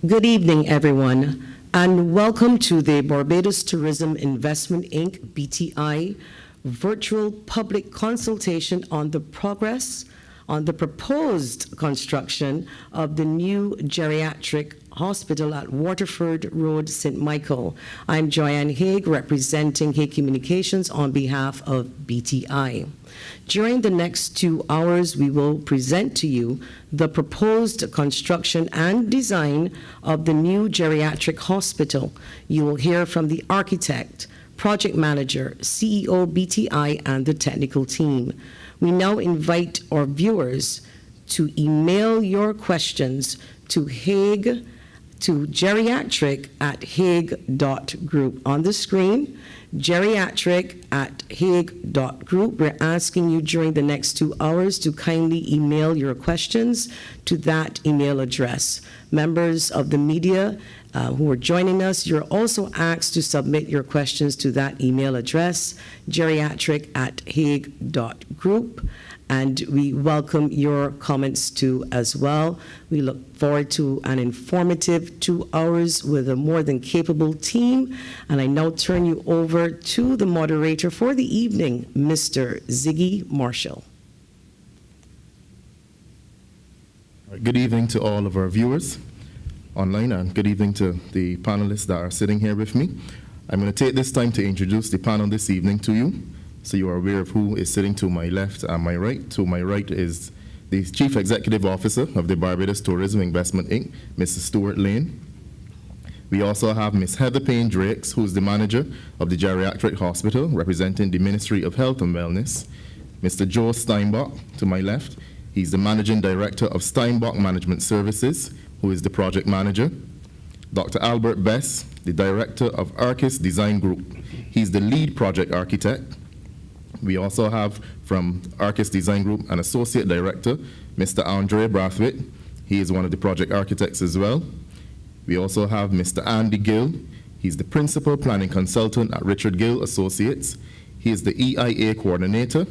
Good evening, everyone, and welcome to the Barbados Tourism Investment Inc. BTI virtual public consultation on the progress on the proposed construction of the new Geriatric Hospital at Waterford Road St. Michael. I'm Joanne Haig, representing Haig Communications on behalf of BTI. During the next 2 hours, we will present to you the proposed construction and design of the new geriatric hospital. You will hear from the architect, project manager, CEO BTI, and the technical team. We now invite our viewers to email your questions to geriatric@haig.group. On the screen, geriatric@haig.group. We're asking you during the next 2 hours to kindly email your questions to that email address. Members of the media who are joining us, you're also asked to submit your questions to that email address, geriatric@haig.group. And we welcome your comments too as well. We look forward to an informative 2 hours with a more than capable team. And I now turn you over to the moderator for the evening, Mr. Ziggy Marshall. Good evening to all of our viewers online, and good evening to the panelists that are sitting here with me. I'm going to take this time to introduce the panel this evening to you, so you are aware of who is sitting to my left and my right. To my right is the Chief Executive Officer of the Barbados Tourism Investment Inc., Mr. Stuart Lane. We also have Ms. Heather Payne Drakes, who is the manager of the Geriatric Hospital, representing the Ministry of Health and Wellness. Mr. Joe Steinbach, to my left, he's the Managing Director of Steinbach Management Services, who is the project manager. Dr. Albert Bess, the Director of Arcus Design Group. He's the lead project architect. We also have from Arcus Design Group an Associate Director, Mr. Andre Brathwaite. He is one of the project architects as well. We also have Mr. Andy Gill. He's the Principal Planning Consultant at Richard Gill Associates. He is the EIA Coordinator.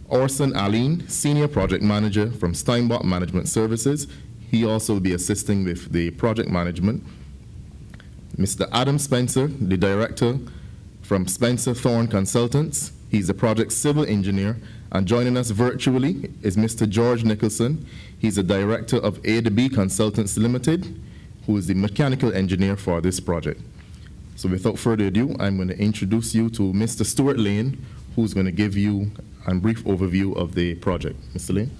Orson Aline, Senior Project Manager from Steinbach Management Services. He also will be assisting with the project management. Mr. Adam Spencer, the Director from Spencer Thorne Consultants. He's a project civil engineer. And joining us virtually is Mr. George Nicholson. He's the Director of A2B Consultants Limited, who is the mechanical engineer for this project. So without further ado, I'm going to introduce you to Mr. Stuart Lane, who's going to give you a brief overview of the project. Mr. Lane?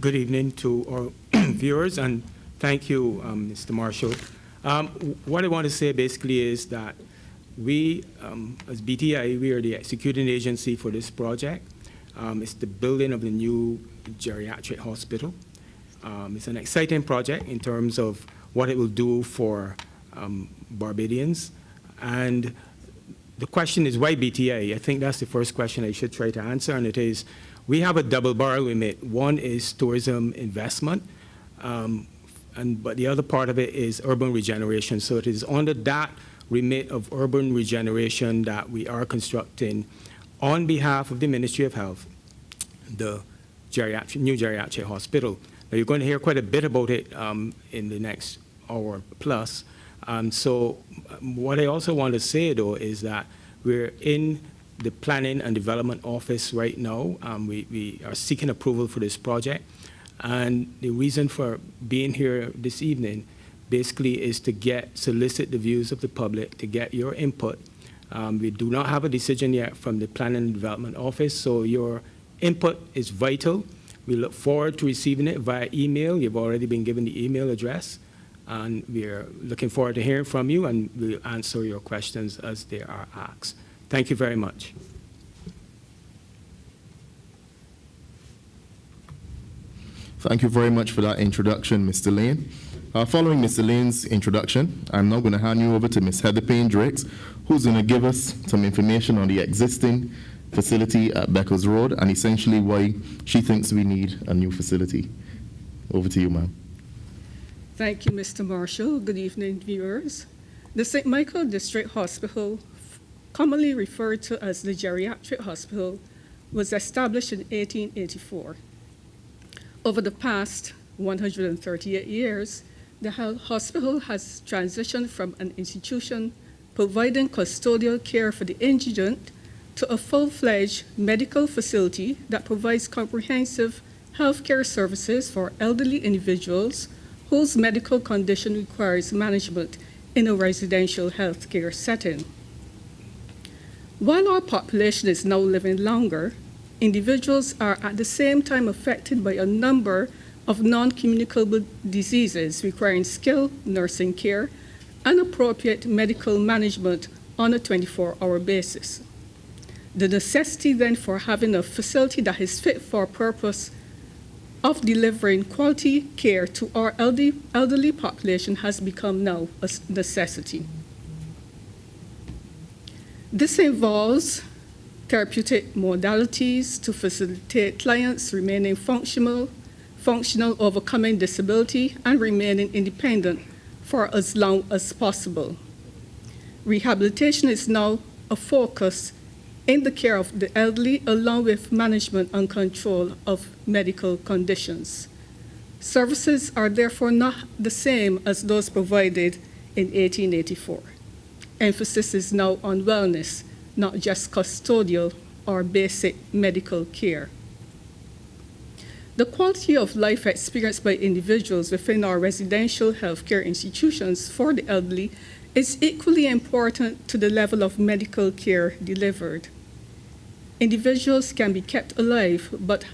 Good evening to our viewers, and thank you, Mr. Marshall. What I want to say basically is that we, as BTI, we are the executing agency for this project. It's the building of the new geriatric hospital. It's an exciting project in terms of what it will do for Barbadians. And the question is, why BTI? I think that's the first question I should try to answer, and it is, we have a double barrel remit. One is tourism investment, but the other part of it is urban regeneration. So it is under that remit of urban regeneration that we are constructing, on behalf of the Ministry of Health, the new geriatric hospital. Now, you're going to hear quite a bit about it in the next hour plus. So what I also want to say, though, is that we're in the Planning and Development Office right now. We are seeking approval for this project. And the reason for being here this evening basically is to solicit the views of the public, to get your input. We do not have a decision yet from the Planning and Development Office, so your input is vital. We look forward to receiving it via email. You've already been given the email address, and we're looking forward to hearing from you, and we'll answer your questions as they are asked. Thank you very much. Thank you very much for that introduction, Mr. Lane. Following Mr. Lane's introduction, I'm now going to hand you over to Ms. Heather Payne Drakes, who's going to give us some information on the existing facility at Beckles Road and essentially why she thinks we need a new facility. Over to you, ma'am. Thank you, Mr. Marshall. Good evening, viewers. The St. Michael District Hospital, commonly referred to as the Geriatric Hospital, was established in 1884. Over the past 138 years, the hospital has transitioned from an institution providing custodial care for the indigent to a full-fledged medical facility that provides comprehensive healthcare services for elderly individuals whose medical condition requires management in a residential healthcare setting. While our population is now living longer, individuals are at the same time affected by a number of non-communicable diseases requiring skilled nursing care and appropriate medical management on a 24-hour basis. The necessity then for having a facility that is fit for purpose of delivering quality care to our elderly population has become now a necessity. This involves therapeutic modalities to facilitate clients remaining functional, overcoming disability, and remaining independent for as long as possible. Rehabilitation is now a focus in the care of the elderly, along with management and control of medical conditions. Services are therefore not the same as those provided in 1884. Emphasis is now on wellness, not just custodial or basic medical care. The quality of life experienced by individuals within our residential healthcare institutions for the elderly is equally important to the level of medical care delivered. Individuals can be kept alive, but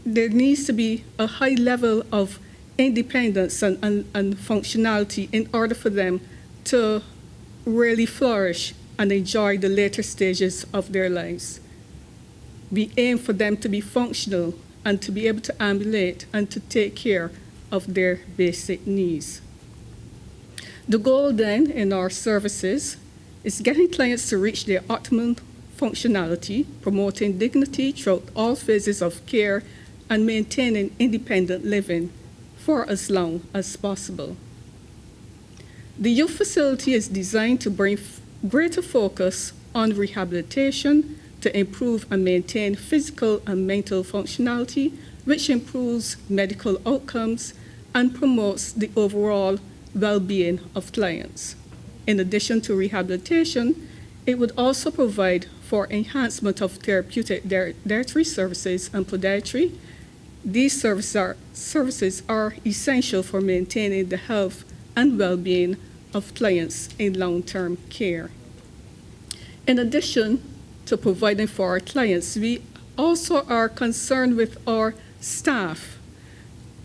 there needs to be a high level of independence and functionality in order for them to really flourish and enjoy the later stages of their lives. We aim for them to be functional and to be able to ambulate and to take care of their basic needs. The goal then in our services is getting clients to reach their optimum functionality, promoting dignity throughout all phases of care, and maintaining independent living for as long as possible. The youth facility is designed to bring greater focus on rehabilitation to improve and maintain physical and mental functionality, which improves medical outcomes and promotes the overall well-being of clients. In addition to rehabilitation, it would also provide for enhancement of therapeutic dietary services and podiatry. These services are essential for maintaining the health and well-being of clients in long-term care. In addition to providing for our clients, we also are concerned with our staff.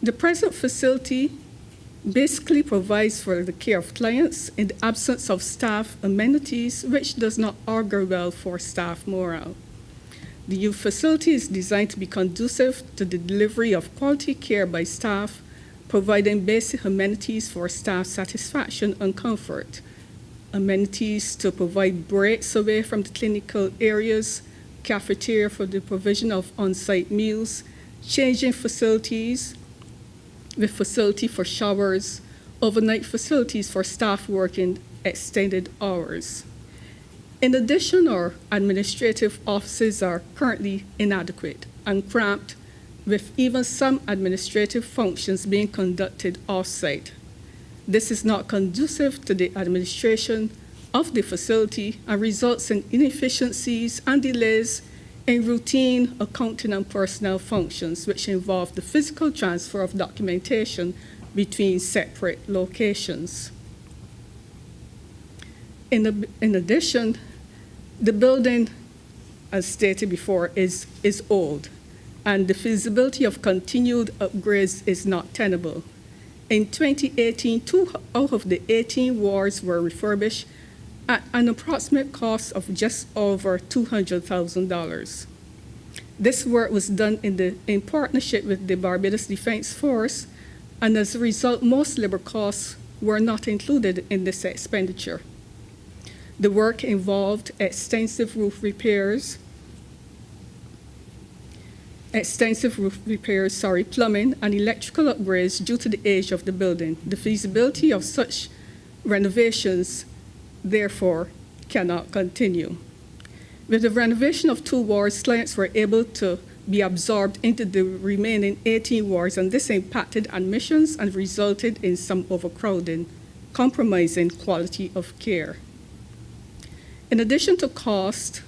The present facility basically provides for the care of clients in the absence of staff amenities, which does not augur well for staff morale. The youth facility is designed to be conducive to the delivery of quality care by staff, providing basic amenities for staff satisfaction and comfort, amenities to provide breaks away from the clinical areas, cafeteria for the provision of on-site meals, changing facilities with facility for showers, overnight facilities for staff working extended hours. In addition, our administrative offices are currently inadequate and cramped, with even some administrative functions being conducted off-site. This is not conducive to the administration of the facility and results in inefficiencies and delays in routine accounting and personnel functions, which involve the physical transfer of documentation between separate locations. In addition, the building, as stated before, is old, and the feasibility of continued upgrades is not tenable. In 2018, 2 out of the 18 wards were refurbished at an approximate cost of just over $200,000. This work was done in partnership with the Barbados Defense Force, and as a result, most labor costs were not included in this expenditure. The work involved extensive roof repairs, plumbing, and electrical upgrades due to the age of the building. The feasibility of such renovations, therefore, cannot continue. With the renovation of 2 wards, clients were able to be absorbed into the remaining 18 wards, and this impacted admissions and resulted in some overcrowding, compromising quality of care. In addition to cost,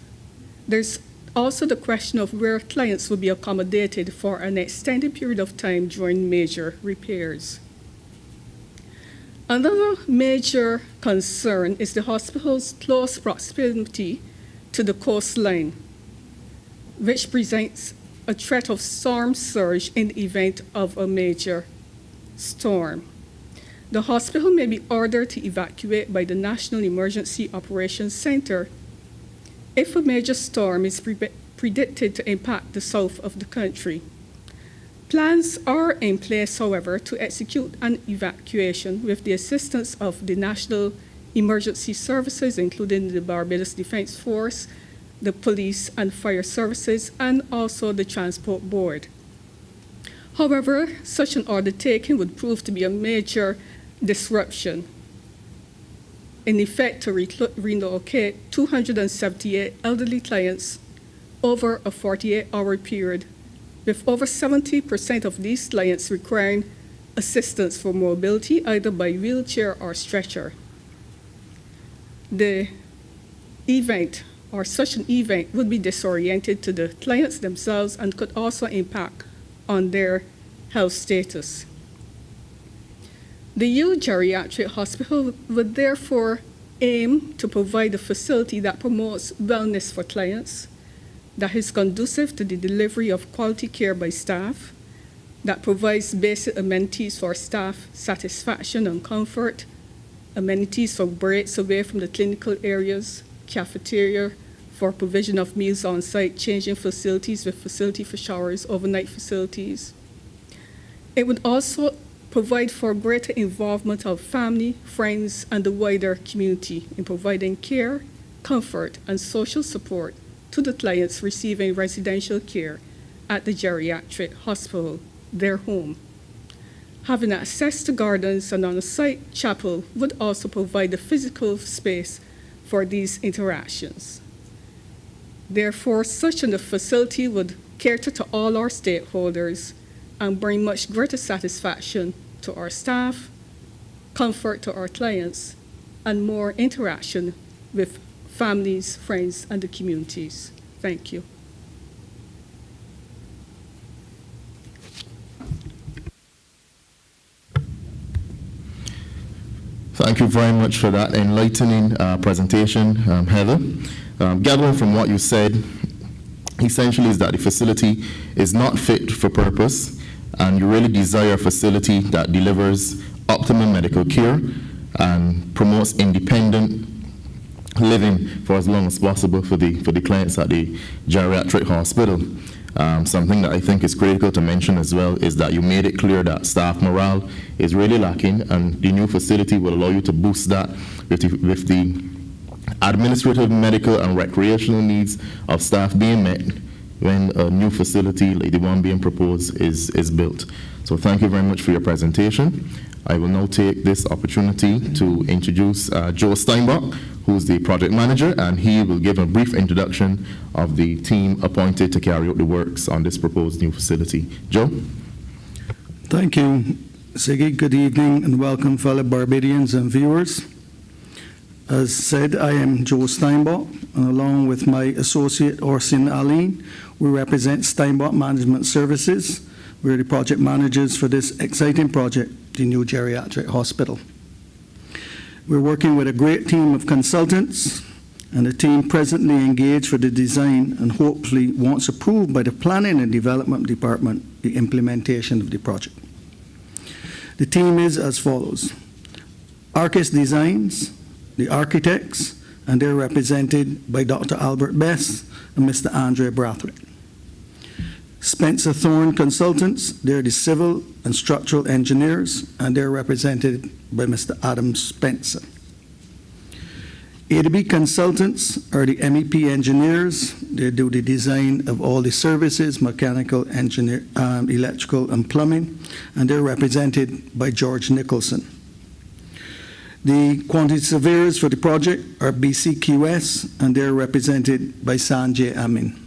there's also the question of where clients will be accommodated for an extended period of time during major repairs. Another major concern is the hospital's close proximity to the coastline, which presents a threat of storm surge in the event of a major storm. The hospital may be ordered to evacuate by the National Emergency Operations Center if a major storm is predicted to impact the south of the country. Plans are in place, however, to execute an evacuation with the assistance of the National Emergency Services, including the Barbados Defense Force, the police and fire services, and also the Transport Board. However, such an undertaking would prove to be a major disruption, in effect to relocate 278 elderly clients over a 48-hour period, with over 70% of these clients requiring assistance for mobility, either by wheelchair or stretcher. The event, or such an event, would be disoriented to the clients themselves and could also impact on their health status. The U Geriatric Hospital would therefore aim to provide a facility that promotes wellness for clients, that is conducive to the delivery of quality care by staff, that provides basic amenities for staff satisfaction and comfort, amenities for breaks away from the clinical areas, cafeteria for provision of meals on site, changing facilities with facility for showers, overnight facilities. It would also provide for greater involvement of family, friends, and the wider community in providing care, comfort, and social support to the clients receiving residential care at the Geriatric Hospital, their home. Having access to gardens and on-site chapel would also provide the physical space for these interactions. Therefore, such a facility would cater to all our stakeholders and bring much greater satisfaction to our staff, comfort to our clients, and more interaction with families, friends, and the communities. Thank you. Thank you very much for that enlightening presentation, Heather. Gathering from what you said, essentially is that the facility is not fit for purpose, and you really desire a facility that delivers optimum medical care and promotes independent living for as long as possible for the clients at the Geriatric Hospital. Something that I think is critical to mention as well is that you made it clear that staff morale is really lacking, and the new facility will allow you to boost that with the administrative, medical, and recreational needs of staff being met when a new facility like the one being proposed is built. So thank you very much for your presentation. I will now take this opportunity to introduce Joe Steinbach, who's the project manager, and he will give a brief introduction of the team appointed to carry out the works on this proposed new facility. Joe? Thank you, Siggy. Good evening and welcome, fellow Barbadians and viewers. As said, I am Joe Steinbach, and along with my associate Orsin Aline, we represent Steinbach Management Services. We're the project managers for this exciting project, the new Geriatric Hospital. We're working with a great team of consultants, and a team presently engaged for the design and hopefully, once approved by the Planning and Development Department, the implementation of the project. The team is as follows: Arcus Designs, the architects, and they're represented by Dr. Albert Bess and Mr. Andre Brathwaite. Spencer Thorne Consultants, they're the civil and structural engineers, and they're represented by Mr. Adam Spencer. A2B Consultants are the MEP engineers. They do the design of all the services, mechanical, engineer, electrical, and plumbing, and they're represented by George Nicholson. The quantity surveyors for the project are BCQS, and they're represented by Sanjay Amin.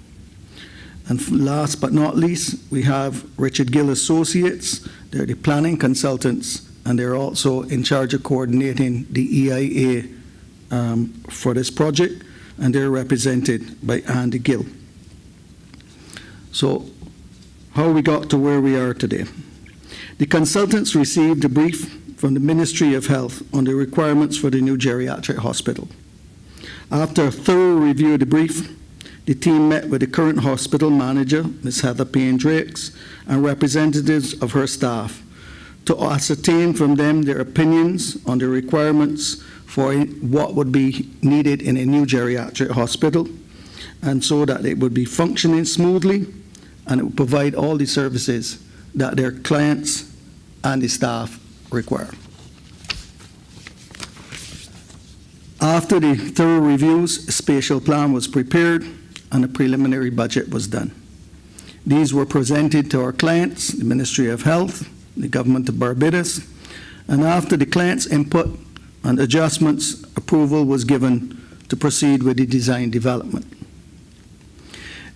And last but not least, we have Richard Gill Associates. They're the planning consultants, and they're also in charge of coordinating the EIA for this project, and they're represented by Andy Gill. So, how we got to where we are today. The consultants received a brief from the Ministry of Health on the requirements for the new geriatric hospital. After a thorough review of the brief, the team met with the current hospital manager, Ms. Heather Payne-Drakes, and representatives of her staff to ascertain from them their opinions on the requirements for what would be needed in a new geriatric hospital, and so that it would be functioning smoothly and it would provide all the services that their clients and the staff require. After the thorough reviews, a spatial plan was prepared and a preliminary budget was done. These were presented to our clients, the Ministry of Health, the Government of Barbados, and after the clients' input and adjustments, approval was given to proceed with the design development.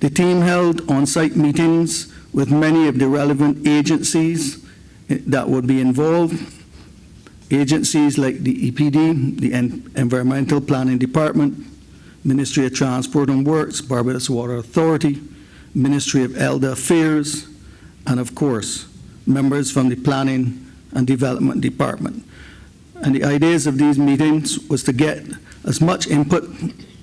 The team held on-site meetings with many of the relevant agencies that would be involved, agencies like the EPD, the Environmental Planning Department, Ministry of Transport and Works, Barbados Water Authority, Ministry of Elder Affairs, and of course, members from the Planning and Development Department. And the ideas of these meetings was to get as much input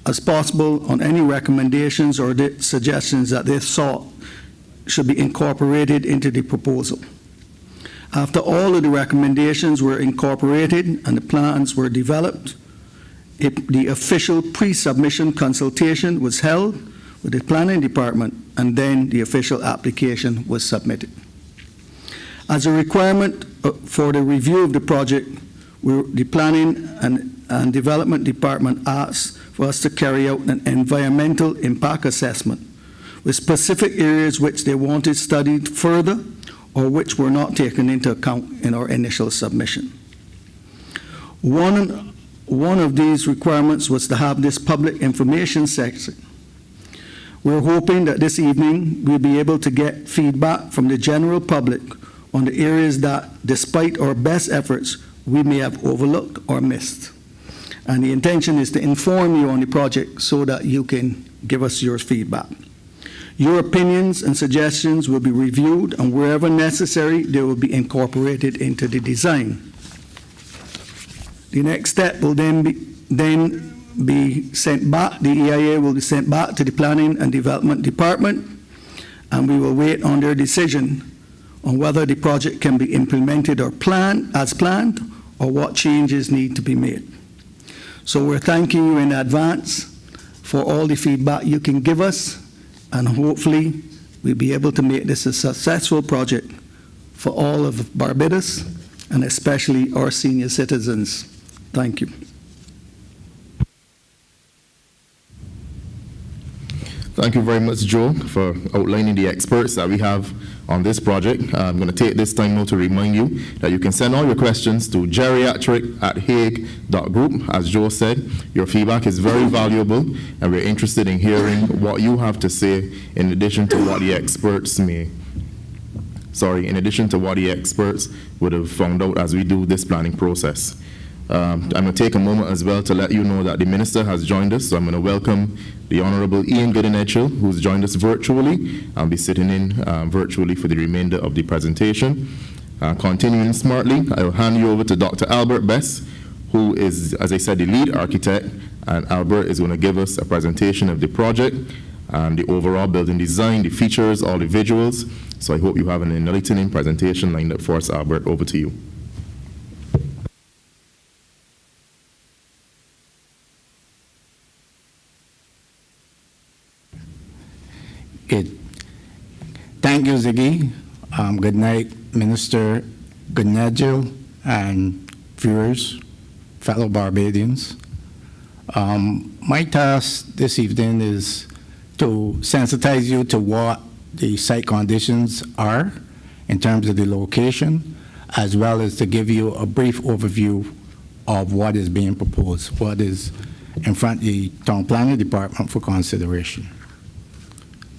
as possible on any recommendations or suggestions that they thought should be incorporated into the proposal. After all of the recommendations were incorporated and the plans were developed, the official pre-submission consultation was held with the planning department, and then the official application was submitted. As a requirement for the review of the project, the planning and development department asked for us to carry out an environmental impact assessment with specific areas which they wanted studied further or which were not taken into account in our initial submission. One of these requirements was to have this public information section. We're hoping that this evening we'll be able to get feedback from the general public on the areas that, despite our best efforts, we may have overlooked or missed. And the intention is to inform you on the project so that you can give us your feedback. Your opinions and suggestions will be reviewed, and wherever necessary, they will be incorporated into the design. The next step will then be sent back, the EIA will be sent back to the Planning and Development Department, and we will wait on their decision on whether the project can be implemented or planned as planned, or what changes need to be made. So we're thanking you in advance for all the feedback you can give us, and hopefully we'll be able to make this a successful project for all of Barbados, and especially our senior citizens. Thank you. Thank you very much, Joe, for outlining the experts that we have on this project. I'm going to take this time now to remind you that you can send all your questions to geriatric@hague.group. As Joe said, your feedback is very valuable, and we're interested in hearing what you have to say in addition to what the experts would have found out as we do this planning process. I'm going to take a moment as well to let you know that the Minister has joined us, so I'm going to welcome the Honourable Ian Goodenough, who's joined us virtually and be sitting in virtually for the remainder of the presentation. Continuing smartly, I will hand you over to Dr. Albert Bess, who is, as I said, the lead architect, and Albert is going to give us a presentation of the project and the overall building design, the features, all the visuals. So I hope you have an enlightening presentation lined up for us. Albert, over to you. Good. Thank you, Ziggy. Good night, Minister Goodenough and viewers, fellow Barbadians. My task this evening is to sensitize you to what the site conditions are in terms of the location, as well as to give you a brief overview of what is being proposed, what is in front of the Town Planning Department for consideration.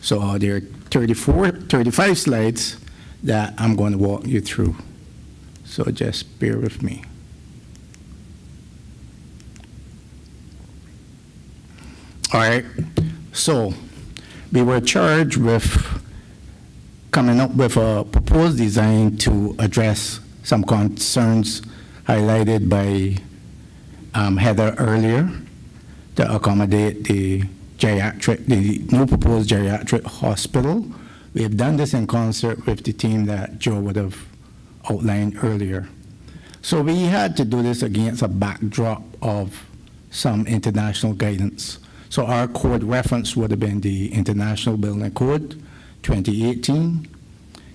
So there are 35 slides that I'm going to walk you through. So just bear with me. All right, so we were charged with coming up with a proposed design to address some concerns highlighted by Heather earlier to accommodate the new proposed geriatric hospital. We have done this in concert with the team that Joe would have outlined earlier. So we had to do this against a backdrop of some international guidance. So our code reference would have been the International Building Code 2018,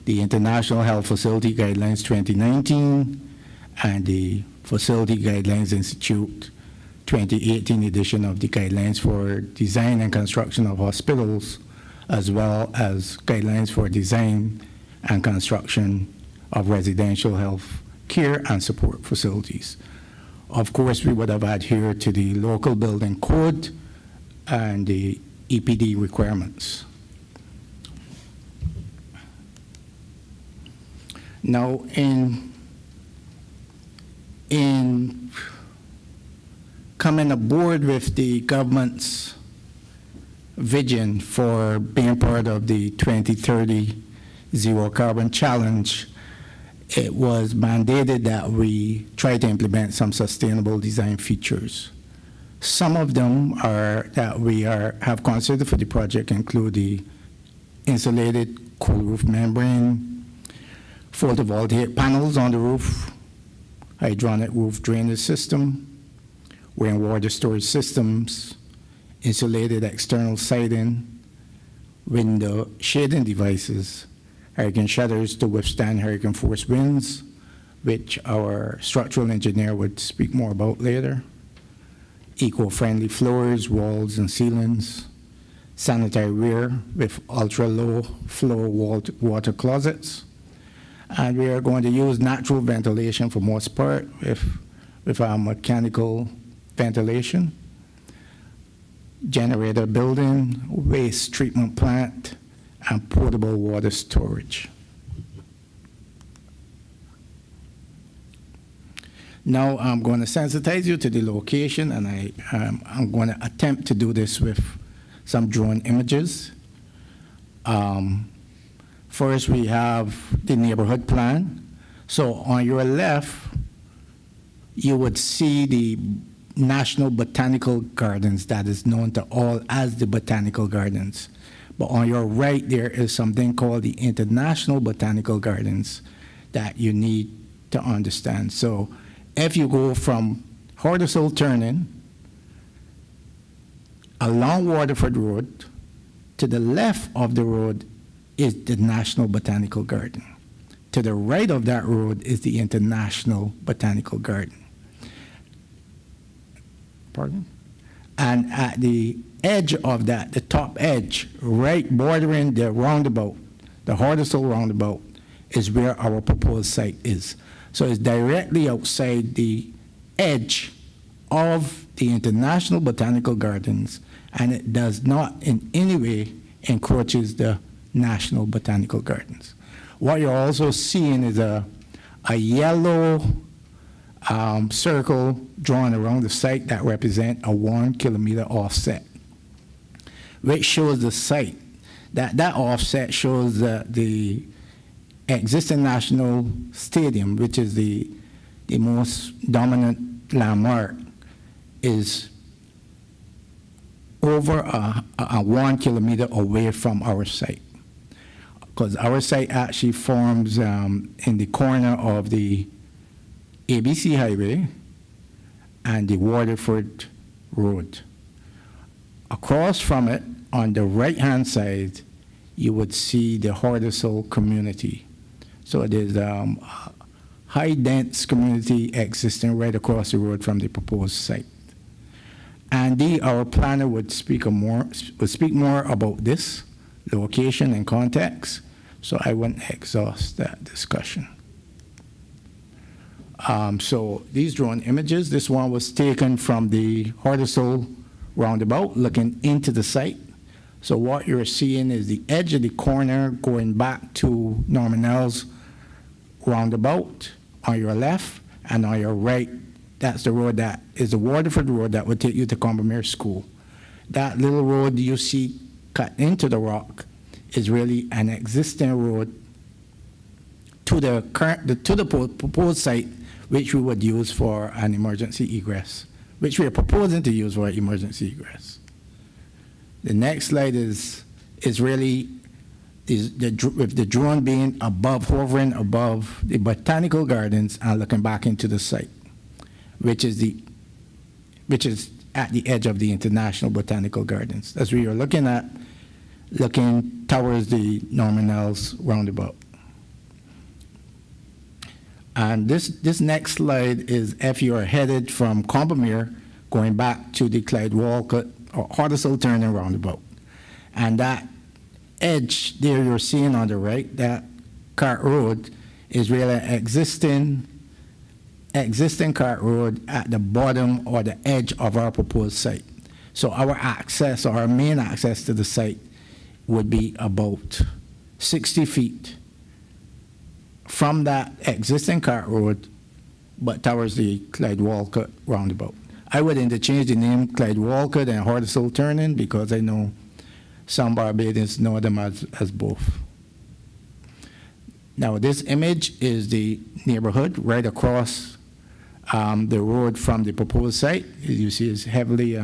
the International Health Facility Guidelines 2019, and the Facility Guidelines Institute 2018 edition of the Guidelines for Design and Construction of Hospitals, as well as Guidelines for Design and Construction of Residential Health Care and Support Facilities. Of course, we would have adhered to the local building code and the EPD requirements. Now, in coming aboard with the government's vision for being part of the 2030 Zero Carbon Challenge, it was mandated that we try to implement some sustainable design features. Some of them are that we have considered for the project include the insulated cool roof membrane, photovoltaic panels on the roof, hydronic roof drainage system, rainwater storage systems, insulated external siding, window shading devices, hurricane shutters to withstand hurricane force winds, which our structural engineer would speak more about later, eco-friendly floors, walls, and ceilings, sanitary ware with ultra-low flow water closets, and we are going to use natural ventilation for most part with our mechanical ventilation, generator building, waste treatment plant, and portable water storage. Now I'm going to sensitize you to the location, and I'm going to attempt to do this with some drone images. First, we have the neighborhood plan. So on your left, you would see the National Botanical Gardens that is known to all as the Botanical Gardens. But on your right, there is something called the International Botanical Gardens that you need to understand. So if you go from horizontal turning along Waterford Road, to the left of the road is the National Botanical Garden. To the right of that road is the International Botanical Garden. Pardon? And at the edge of that, the top edge, right bordering the roundabout, the horizontal roundabout, is where our proposed site is. So it's directly outside the edge of the International Botanical Gardens, and it does not in any way encroaches the National Botanical Gardens. What you're also seeing is a yellow circle drawn around the site that represent a 1 kilometer offset, which shows the site. That offset shows the existing national stadium, which is the most dominant landmark, is over a 1 kilometer away from our site. Because our site actually forms in the corner of the ABC Highway and the Waterford Road. Across from it, on the right-hand side, you would see the horizontal community. So there's a high-dense community existing right across the road from the proposed site. Andy, our planner, would speak more about this location and context, so I won't exhaust that discussion. So these drone images, this one was taken from the horizontal roundabout looking into the site. So what you're seeing is the edge of the corner going back to Normanel's roundabout on your left, and on your right, that's the road that is the Waterford Road that would take you to Combermere School. That little road you see cut into the rock is really an existing road to the proposed site, which we would use for an emergency egress, which we are proposing to use for emergency egress. The next slide is really with the drone being hovering above the botanical gardens and looking back into the site, which is at the edge of the International Botanical Gardens. That's where you're looking towards the Normanel's roundabout. And this next slide is if you are headed from Combermere going back to the Clyde Walcott or Hoddesdale turning roundabout. And that edge there you're seeing on the right, that cart road, is really an existing cart road at the bottom or the edge of our proposed site. So our access, or our main access to the site, would be about 60 feet from that existing cart road, but towards the Clyde Walcott roundabout. I would interchange the name Clyde Walcott and Hoddesdale turning because I know some Barbadians know them as both. Now this image is the neighborhood right across the road from the proposed site. As you see, it's heavily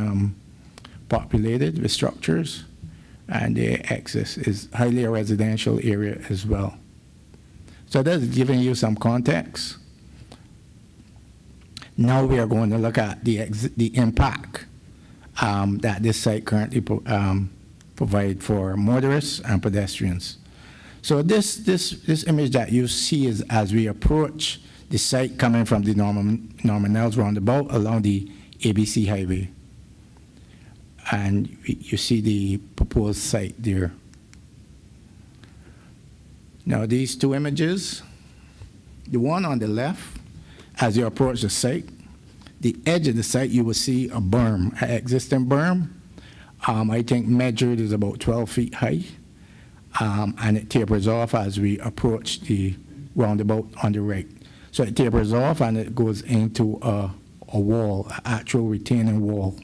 populated with structures, and the access is highly a residential area as well. So that's giving you some context. Now we are going to look at the impact that this site currently provide for motorists and pedestrians. So this image that you see is as we approach the site coming from the Normanel's roundabout along the ABC highway. And you see the proposed site there. Now these two images, the one on the left, as you approach the site, the edge of the site you will see a berm, an existing berm. I think measured is about 12 feet high, and it tapers off as we approach the roundabout on the right. So it tapers off and it goes into a wall, an actual retaining wall.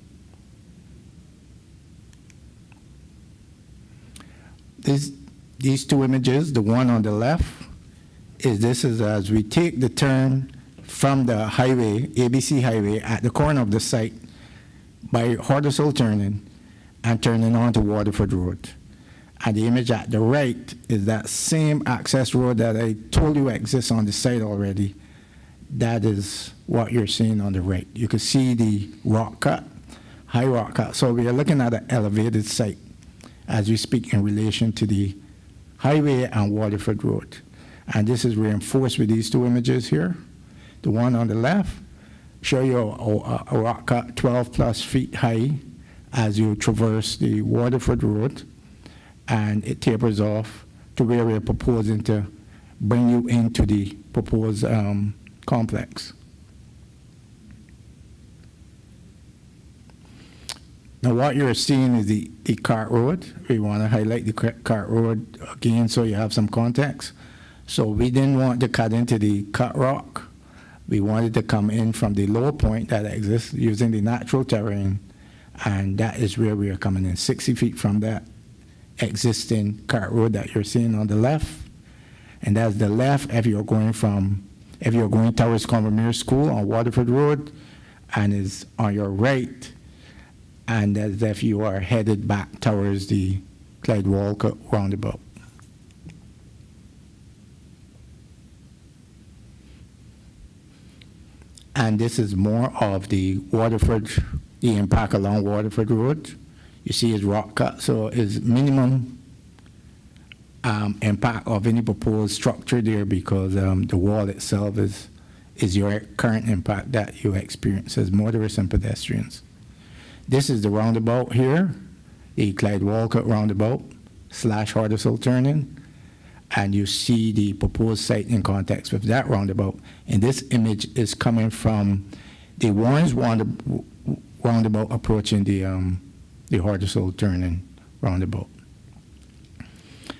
These two images, the one on the left, this is as we take the turn from the highway, ABC highway, at the corner of the site by Hoddesdale turning and turning onto Waterford Road. And the image at the right is that same access road that I told you exists on the site already. That is what you're seeing on the right. You can see the rock cut, high rock cut. So we are looking at an elevated site as we speak in relation to the highway and Waterford Road. And this is reinforced with these two images here. The one on the left show you a rock cut 12 plus feet high as you traverse the Waterford Road, and it tapers off to where we're proposing to bring you into the proposed complex. Now what you're seeing is the cart road. We want to highlight the cart road again so you have some context. So we didn't want to cut into the cut rock. We wanted to come in from the low point that exists using the natural terrain, and that is where we are coming in, 60 feet from that existing cart road that you're seeing on the left. And that's the left if you're going towards Combermere School on Waterford Road, and is on your right, and as if you are headed back towards the Clyde Walcott roundabout. And this is more of the impact along Waterford Road. You see it's rock cut, so it's minimum impact of any proposed structure there because the wall itself is your current impact that you experience as motorists and pedestrians. This is the roundabout here, the Clyde Walcott roundabout / Hoddesdale turning. And you see the proposed site in context with that roundabout. And this image is coming from the Warrens roundabout approaching the Hoddesdale turning roundabout.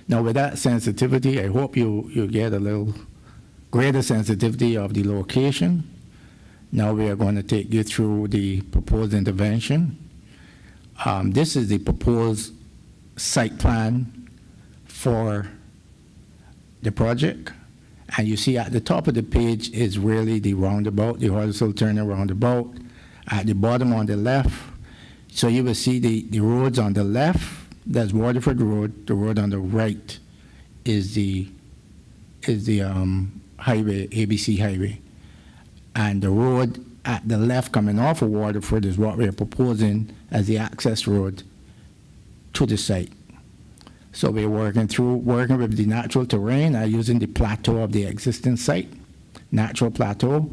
Now, with that sensitivity, I hope you get a little greater sensitivity of the location. Now we are going to take you through the proposed intervention. This is the proposed site plan for the project. And you see at the top of the page is really the roundabout, the horizontal turning roundabout. At the bottom on the left, so you will see the roads on the left, that's Waterford Road. The road on the right is the highway, ABC Highway. And the road at the left coming off of Waterford is what we're proposing as the access road to the site. So we're working with the natural terrain and using the plateau of the existing site, natural plateau,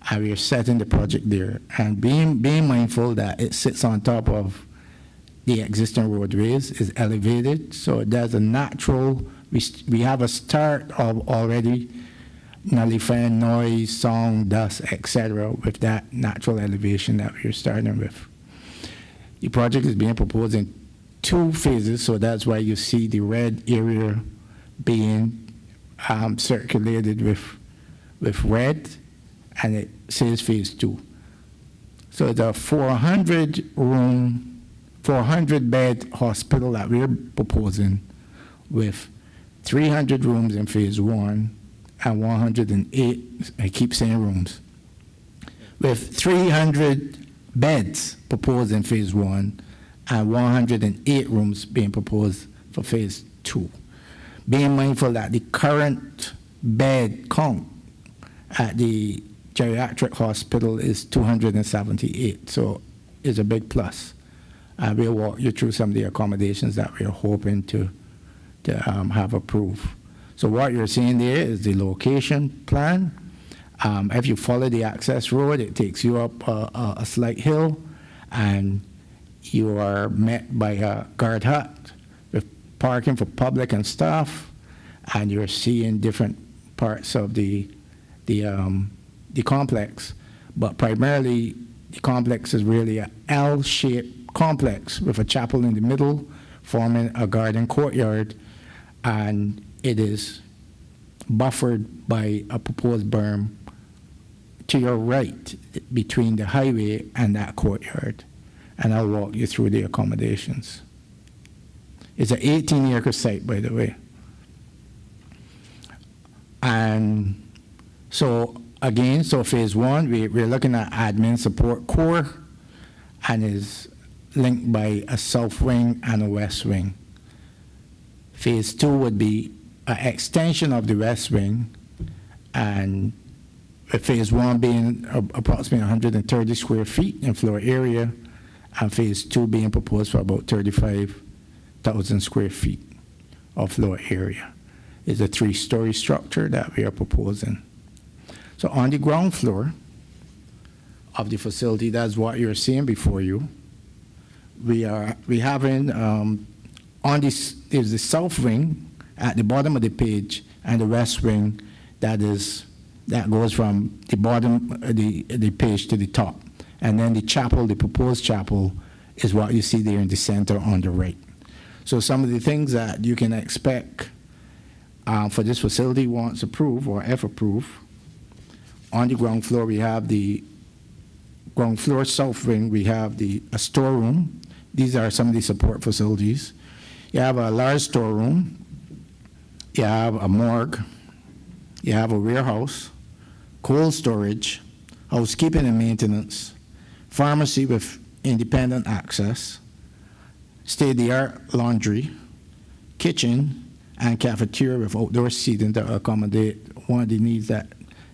and we're setting the project there. And being mindful that it sits on top of the existing roadways, is elevated, so there's a natural, we have a start of already nullifying noise, sound, dust, etc. with that natural elevation that we're starting with. The project is being proposed in 2 phases, so that's why you see the red area being circulated with red, and it says phase 2. So it's a 400-bed hospital that we're proposing with 300 rooms in phase 1 and 108, I keep saying rooms, with 300 beds proposed in phase 1 and 108 rooms being proposed for phase 2. Being mindful that the current bed count at the Geriatric Hospital is 278, so it's a big plus. We'll walk you through some of the accommodations that we're hoping to have approved. So what you're seeing there is the location plan. If you follow the access road, it takes you up a slight hill, and you are met by a guard hut with parking for public and staff, and you're seeing different parts of the complex. But primarily, the complex is really an L-shaped complex with a chapel in the middle, forming a garden courtyard, and it is buffered by a proposed berm to your right between the highway and that courtyard. And I'll walk you through the accommodations. It's an 18-acre site, by the way. And so again, so phase 1, we're looking at admin support core, and is linked by a south wing and a west wing. Phase 2 would be an extension of the west wing, and with phase 1 being approximately 130 square feet in floor area, and phase 2 being proposed for about 35,000 square feet of floor area. It's a 3-story structure that we are proposing. So on the ground floor of the facility, that's what you're seeing before you. We having on this is the south wing at the bottom of the page, and the west wing that goes from the bottom of the page to the top. And then the chapel, the proposed chapel, is what you see there in the center on the right. So some of the things that you can expect for this facility once approved, or if approved, on the ground floor we have the ground floor south wing, we have a storeroom. These are some of the support facilities. You have a large storeroom, you have a morgue, you have a warehouse, cold storage, housekeeping and maintenance, pharmacy with independent access, state-of-the-art laundry, kitchen, and cafeteria with outdoor seating to accommodate one of the needs that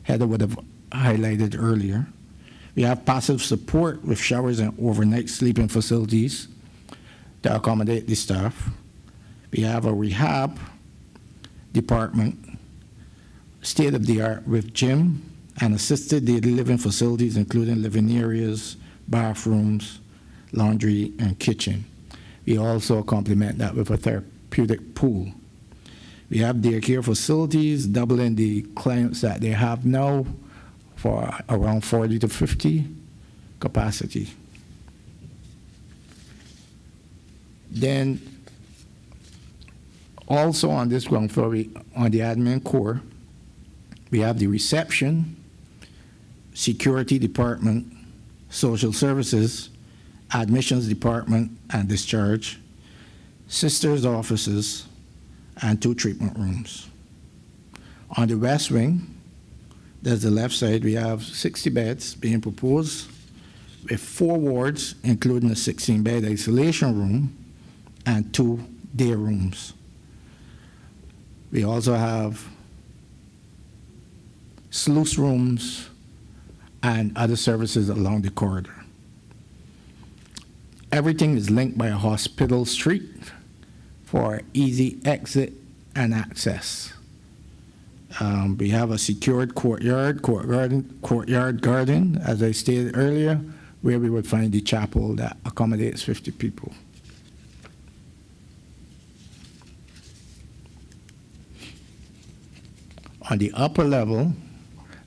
Heather would have highlighted earlier. We have passive support with showers and overnight sleeping facilities to accommodate the staff. We have a rehab department, state-of-the-art with gym and assisted daily living facilities, including living areas, bathrooms, laundry, and kitchen. We also complement that with a therapeutic pool. We have daycare facilities, doubling the clients that they have now for around 40 to 50 capacity. Then Also on this ground floor, on the admin core, we have the reception, security department, social services, admissions department and discharge, sisters' offices, and 2 treatment rooms. On the west wing, there's the left side, we have 60 beds being proposed with 4 wards, including a 16-bed isolation room and 2 day rooms. We also have sluice rooms and other services along the corridor. Everything is linked by a hospital street for easy exit and access. We have a secured courtyard garden, as I stated earlier, where we would find the chapel that accommodates 50 people. On the upper level,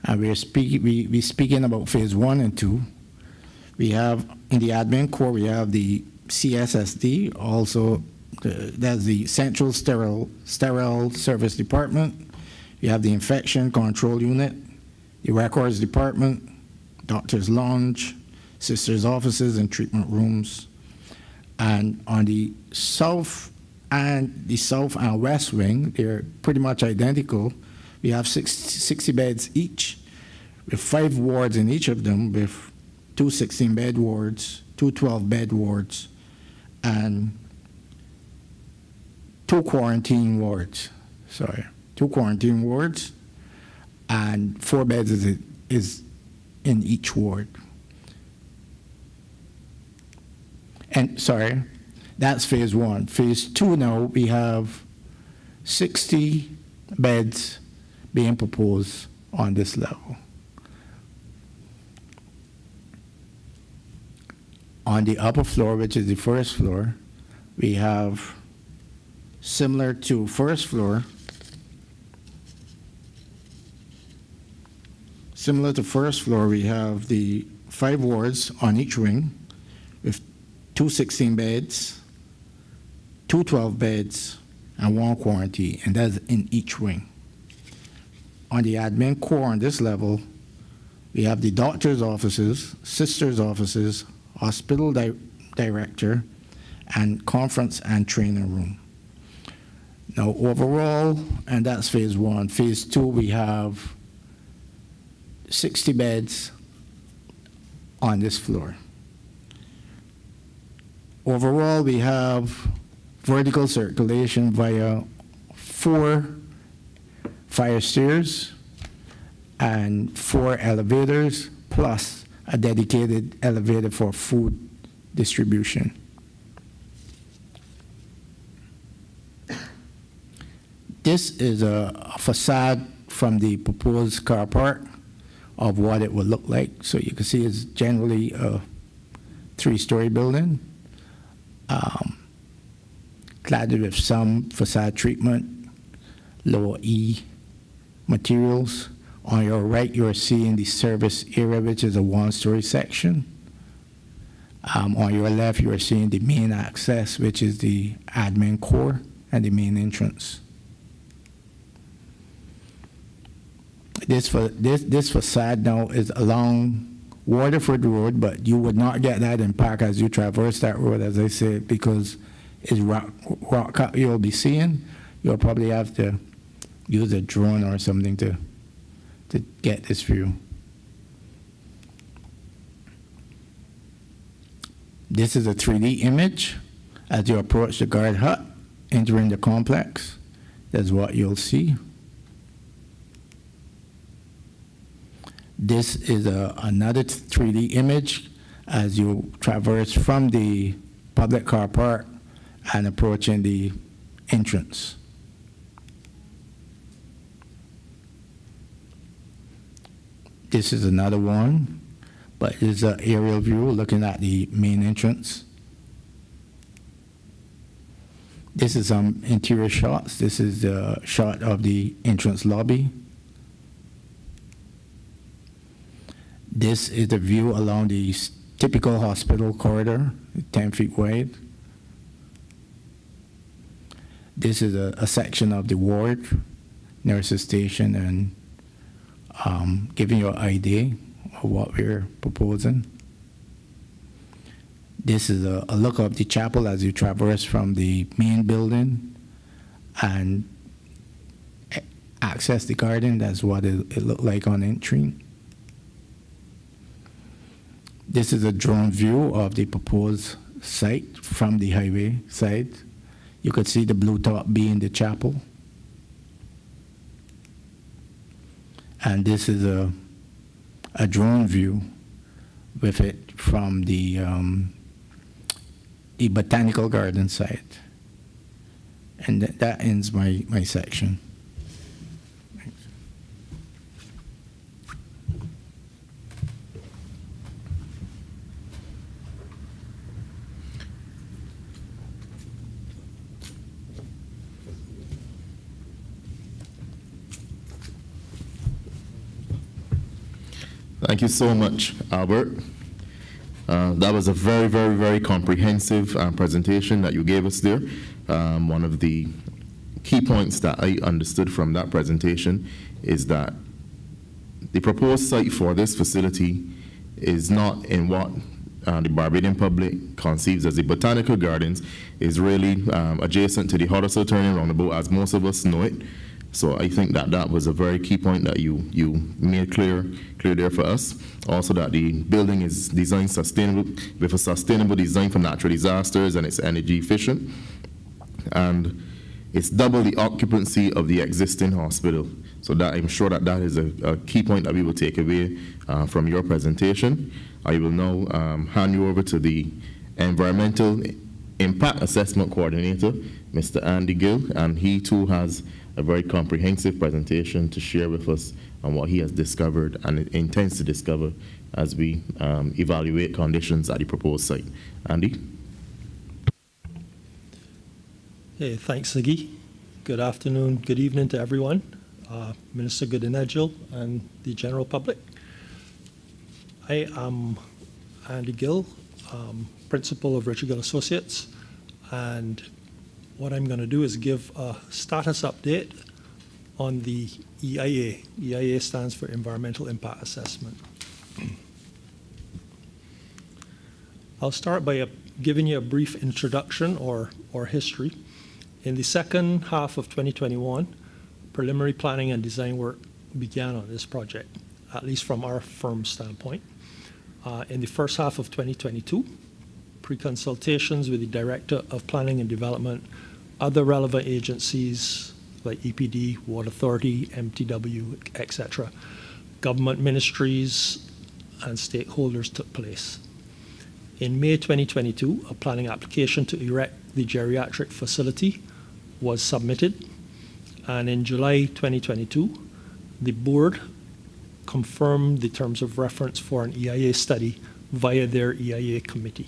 and we're speaking about phase 1 and 2, we have in the admin core, we have the CSSD, also that's the Central Sterile Service Department. You have the Infection Control Unit, the Records Department, Doctor's Lounge, Sisters' Offices, and treatment rooms. And on the south and west wing, they're pretty much identical. We have 60 beds each, with 5 wards in each of them, with 2 16-bed wards, 2 12-bed wards, and 2 quarantine wards. 2 quarantine wards, and 4 beds is in each ward. And that's phase 1. Phase 2 now, we have 60 beds being proposed on this level. On the upper floor, which is the first floor, we have, similar to first floor, we have the 5 wards on each wing with 2 16 beds, 2 12 beds, and 1 quarantine, and that's in each wing. On the admin core on this level, we have the doctor's offices, sisters' offices, hospital director, and conference and training room. Now overall, and that's phase 1. Phase 2, we have 60 beds on this floor. Overall, we have vertical circulation via 4 fire stairs and 4 elevators, plus a dedicated elevator for food distribution. This is a facade from the proposed car park of what it would look like. So you can see it's generally a 3-story building, cladded with some facade treatment, lower E materials. On your right, you're seeing the service area, which is a 1-story section. On your left, you're seeing the main access, which is the admin core and the main entrance. This facade now is along Waterford Road, but you would not get that impact as you traverse that road, as I said, because it's rock cut you'll be seeing. You'll probably have to use a drone or something to get this view. This is a 3D image as you approach the guard hut, entering the complex. That's what you'll see. This is another 3D image as you traverse from the public car park and approaching the entrance. This is another one, but it's an aerial view looking at the main entrance. This is some interior shots. This is the shot of the entrance lobby. This is the view along the typical hospital corridor, 10 feet wide. This is a section of the ward, nurses station, and giving you an idea of what we're proposing. This is a look of the chapel as you traverse from the main building and access the garden. That's what it looked like on entry. This is a drone view of the proposed site from the highway side. You could see the blue top being the chapel. And this is a drone view with it from the botanical garden site. And that ends my section. Thank you so much, Albert. That was a very, very, very comprehensive presentation that you gave us there. One of the key points that I understood from that presentation is that the proposed site for this facility is not in what the Barbadian public conceives as the botanical gardens, is really adjacent to the Huddersfield Turning Roundabout, as most of us know it. So I think that that was a very key point that you made clear there for us. Also, that the building is designed sustainable, with a sustainable design for natural disasters, and it's energy efficient. And it's double the occupancy of the existing hospital. So that I'm sure that that is a key point that we will take away from your presentation. I will now hand you over to the Environmental Impact Assessment Coordinator, Mr. Andy Gill, and he too has a very comprehensive presentation to share with us on what he has discovered and intends to discover as we evaluate conditions at the proposed site. Andy? Hey, thanks, Ziggy. Good afternoon, good evening to everyone, Minister Goodinedgil and the general public. I am Andy Gill, Principal of Richard Gill Associates, and what I'm going to do is give a status update on the EIA. EIA stands for Environmental Impact Assessment. I'll start by giving you a brief introduction or history. In the second half of 2021, preliminary planning and design work began on this project, at least from our firm's standpoint. In the first half of 2022, pre-consultations with the Director of Planning and Development, other relevant agencies like EPD, Water Authority, MTW, etc., government ministries and stakeholders took place. In May 2022, a planning application to erect the geriatric facility was submitted, and in July 2022, the board confirmed the terms of reference for an EIA study via their EIA committee.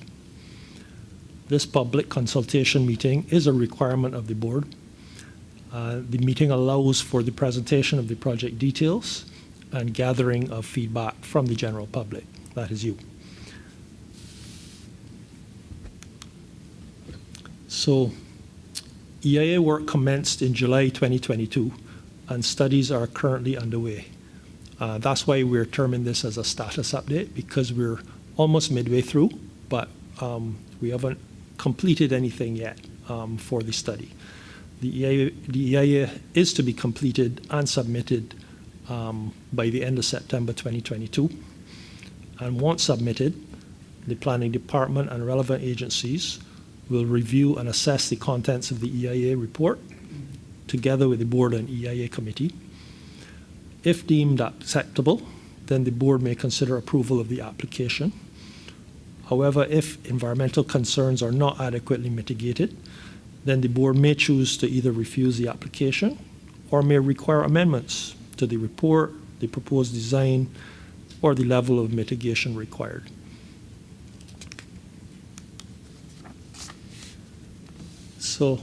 This public consultation meeting is a requirement of the board. The meeting allows for the presentation of the project details and gathering of feedback from the general public, that is you. So, EIA work commenced in July 2022, and studies are currently underway. That's why we're terming this as a status update, because we're almost midway through, but we haven't completed anything yet for the study. The EIA is to be completed and submitted by the end of September 2022. And once submitted, the planning department and relevant agencies will review and assess the contents of the EIA report together with the board and EIA committee. If deemed acceptable, then the board may consider approval of the application. However, if environmental concerns are not adequately mitigated, then the board may choose to either refuse the application or may require amendments to the report, the proposed design, or the level of mitigation required. So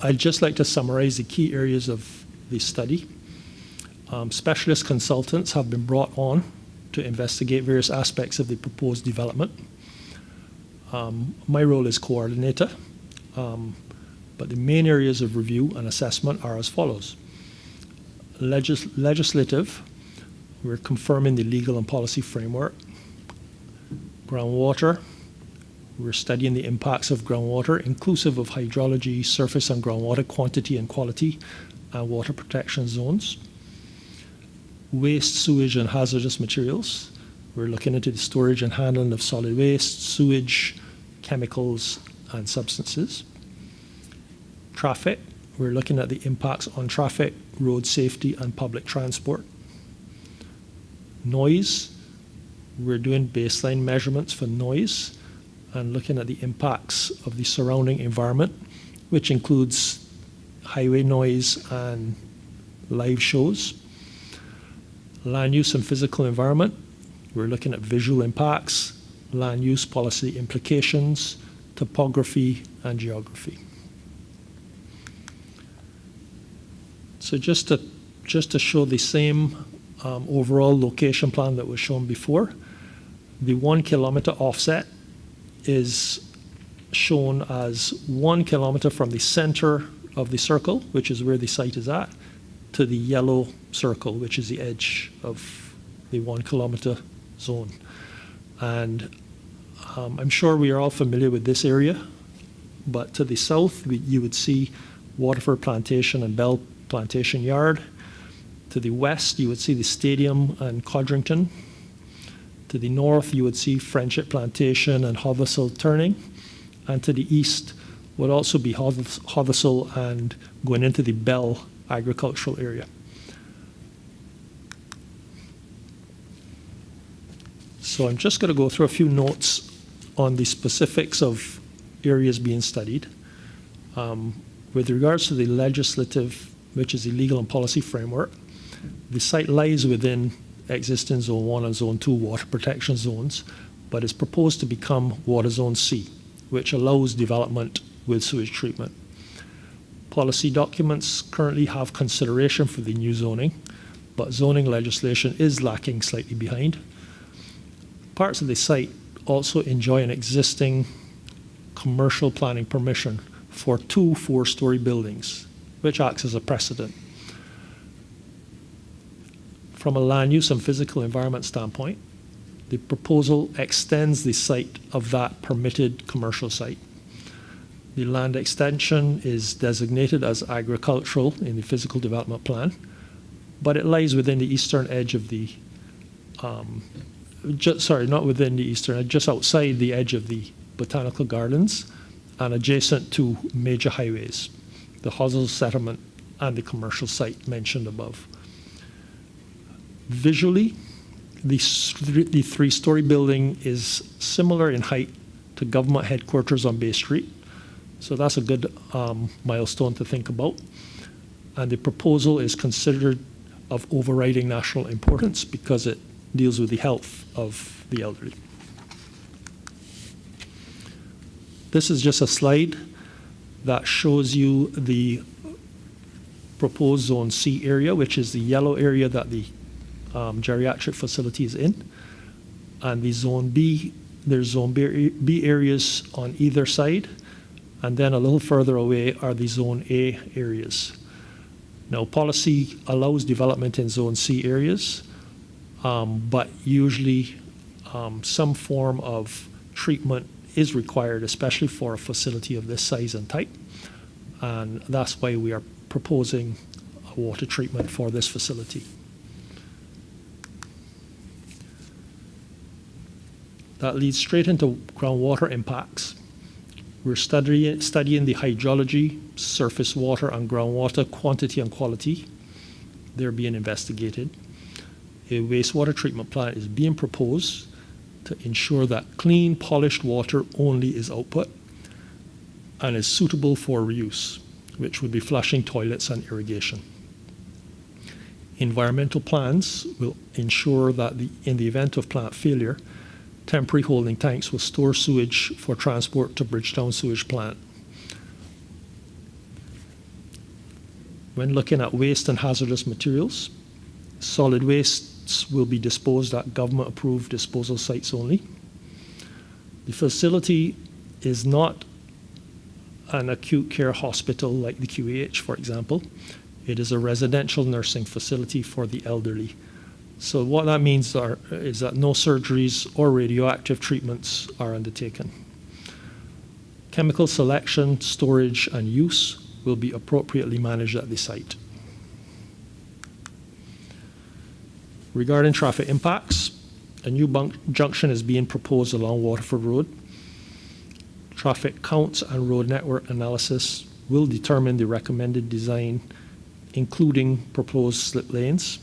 I'd just like to summarize the key areas of the study. Specialist consultants have been brought on to investigate various aspects of the proposed development. My role is coordinator. But the main areas of review and assessment are as follows. Legislative, we're confirming the legal and policy framework. Groundwater, we're studying the impacts of groundwater, inclusive of hydrology, surface and groundwater quantity and quality, and water protection zones. Waste, sewage, and hazardous materials. We're looking into the storage and handling of solid waste, sewage, chemicals, and substances. Traffic, we're looking at the impacts on traffic, road safety, and public transport. Noise, we're doing baseline measurements for noise and looking at the impacts of the surrounding environment, which includes highway noise and live shows. Land use and physical environment, we're looking at visual impacts, land use policy implications, topography, and geography. So just to show the same overall location plan that was shown before, the 1 kilometer offset is shown as 1 kilometer from the center of the circle, which is where the site is at, to the yellow circle, which is the edge of the 1 kilometer zone. And I'm sure we are all familiar with this area, but to the south, you would see Waterford Plantation and Bell Plantation Yard. To the west, you would see the stadium and Codrington. To the north, you would see Friendship Plantation and Hothersall Turning. And to the east would also be Hothersall and going into the Bell agricultural area. So I'm just going to go through a few notes on the specifics of areas being studied. With regards to the legislative, which is the legal and policy framework, the site lies within existing Zone 1 and Zone 2 water protection zones, but is proposed to become Water Zone C, which allows development with sewage treatment. Policy documents currently have consideration for the new zoning, but zoning legislation is lacking slightly behind. Parts of the site also enjoy an existing commercial planning permission for 2 4-story buildings, which acts as a precedent. From a land use and physical environment standpoint, the proposal extends the site of that permitted commercial site. The land extension is designated as agricultural in the physical development plan, but it lies within the eastern edge of the, not within the eastern edge, just outside the edge of the botanical gardens and adjacent to major highways, the Hothersall settlement and the commercial site mentioned above. Visually, the 3-story building is similar in height to government headquarters on Bay Street. So that's a good milestone to think about. And the proposal is considered of overriding national importance because it deals with the health of the elderly. This is just a slide that shows you the proposed Zone C area, which is the yellow area that the geriatric facility is in. And the Zone B, there's Zone B areas on either side. And then a little further away are the Zone A areas. Now, policy allows development in Zone C areas, but usually some form of treatment is required, especially for a facility of this size and type. And that's why we are proposing a water treatment for this facility. That leads straight into groundwater impacts. We're studying the hydrology, surface water, and groundwater quantity and quality. They're being investigated. A wastewater treatment plant is being proposed to ensure that clean, polished water only is output and is suitable for reuse, which would be flushing toilets and irrigation. Environmental plans will ensure that in the event of plant failure, temporary holding tanks will store sewage for transport to Bridgetown Sewage Plant. When looking at waste and hazardous materials, solid wastes will be disposed at government-approved disposal sites only. The facility is not an acute care hospital like the QEH, for example. It is a residential nursing facility for the elderly. So what that means is that no surgeries or radioactive treatments are undertaken. Chemical selection, storage, and use will be appropriately managed at the site. Regarding traffic impacts, a new junction is being proposed along Waterford Road. Traffic counts and road network analysis will determine the recommended design, including proposed slip lanes.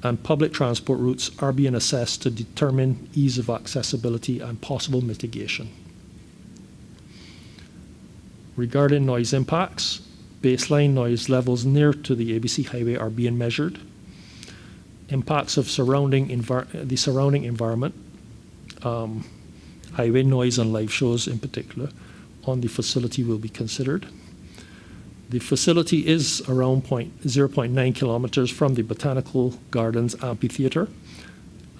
And public transport routes are being assessed to determine ease of accessibility and possible mitigation. Regarding noise impacts, baseline noise levels near to the ABC Highway are being measured. Impacts of the surrounding environment, highway noise and live shows in particular, on the facility will be considered. The facility is around 0.9 kilometers from the Botanical Gardens Amphitheater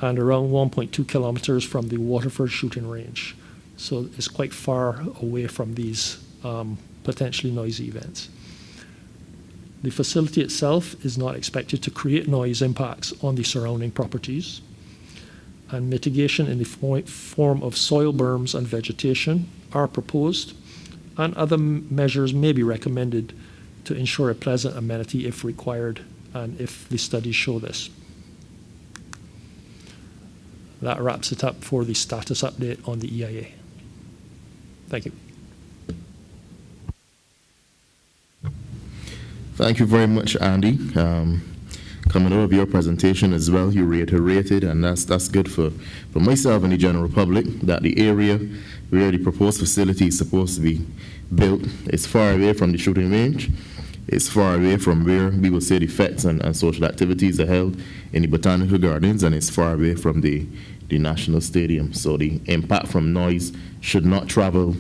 and around 1.2 kilometers from the Waterford shooting range. So it's quite far away from these potentially noisy events. The facility itself is not expected to create noise impacts on the surrounding properties, and mitigation in the form of soil berms and vegetation are proposed, and other measures may be recommended to ensure a pleasant amenity if required and if the studies show this. That wraps it up for the status update on the EIA. Thank you. Thank you very much, Andy. Coming over your presentation as well, you reiterated, and that's good for myself and the general public, that the area where the proposed facility is supposed to be built is far away from the shooting range. It's far away from where we will say the fests and social activities are held in the Botanical Gardens, and it's far away from the National Stadium. So the impact from noise should not travel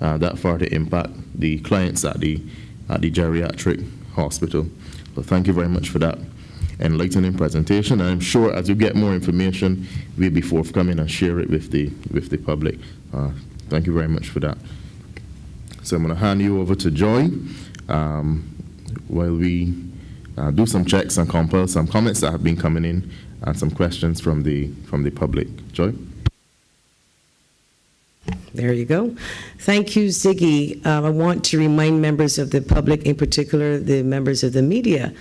that far to impact the clients at the Geriatric Hospital. So thank you very much for that enlightening presentation. I'm sure as you get more information, we'll be forthcoming and share it with the public. Thank you very much for that. So I'm going to hand you over to Joy while we do some checks and compile some comments that have been coming in and some questions from the public. Joy? There you go. Thank you, Ziggy. I want to remind members of the public, in particular the members of the media,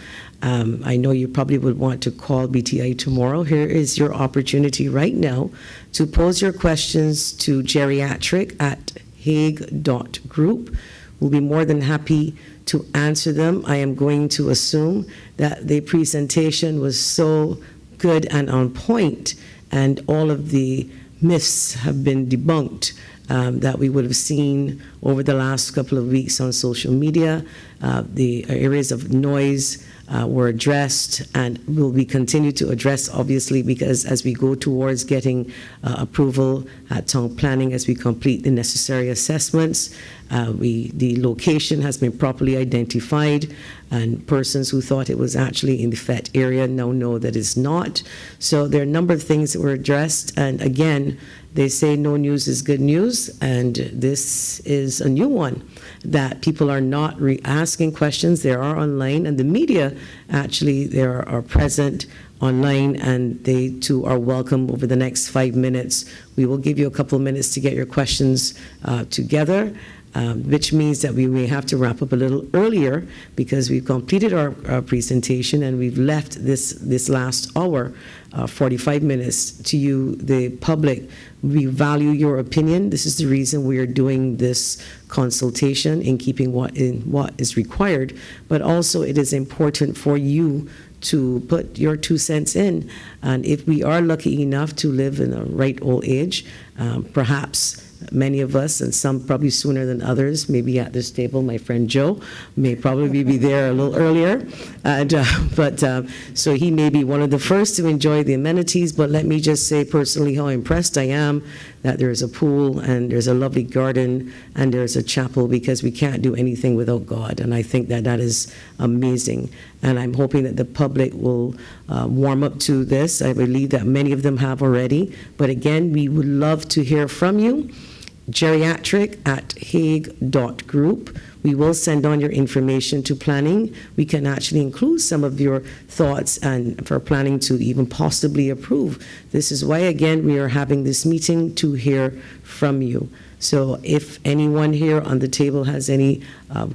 I know you probably would want to call BTI tomorrow. Here is your opportunity right now to pose your questions to geriatric@hague.group. We'll be more than happy to answer them. I am going to assume that the presentation was so good and on point, and all of the myths have been debunked that we would have seen over the last couple of weeks on social media. The areas of noise were addressed and will be continued to address, obviously, because as we go towards getting approval at town planning, as we complete the necessary assessments, the location has been properly identified, and persons who thought it was actually in the FET area now know that it's not. So there are a number of things that were addressed, and again, they say no news is good news, and this is a new one, that people are not asking questions. They are online, and the media actually they are present online, and they too are welcome. Over the next 5 minutes, we will give you a couple of minutes to get your questions together, which means that we may have to wrap up a little earlier because we've completed our presentation and we've left this last hour, 45 minutes, to you, the public. We value your opinion. This is the reason we are doing this consultation, in keeping what is required, but also it is important for you to put your 2 cents in. And if we are lucky enough to live in a right old age, perhaps many of us, and some probably sooner than others, maybe at this table, my friend Joe may probably be there a little earlier, so he may be one of the first to enjoy the amenities. But let me just say personally how impressed I am that there is a pool and there's a lovely garden and there's a chapel, because we can't do anything without God, and I think that is amazing. And I'm hoping that the public will warm up to this. I believe that many of them have already, but again, we would love to hear from you. geriatric@hague.group. We will send on your information to planning. We can actually include some of your thoughts and for planning to even possibly approve. This is why, again, we are having this meeting to hear from you. So if anyone here on the table has any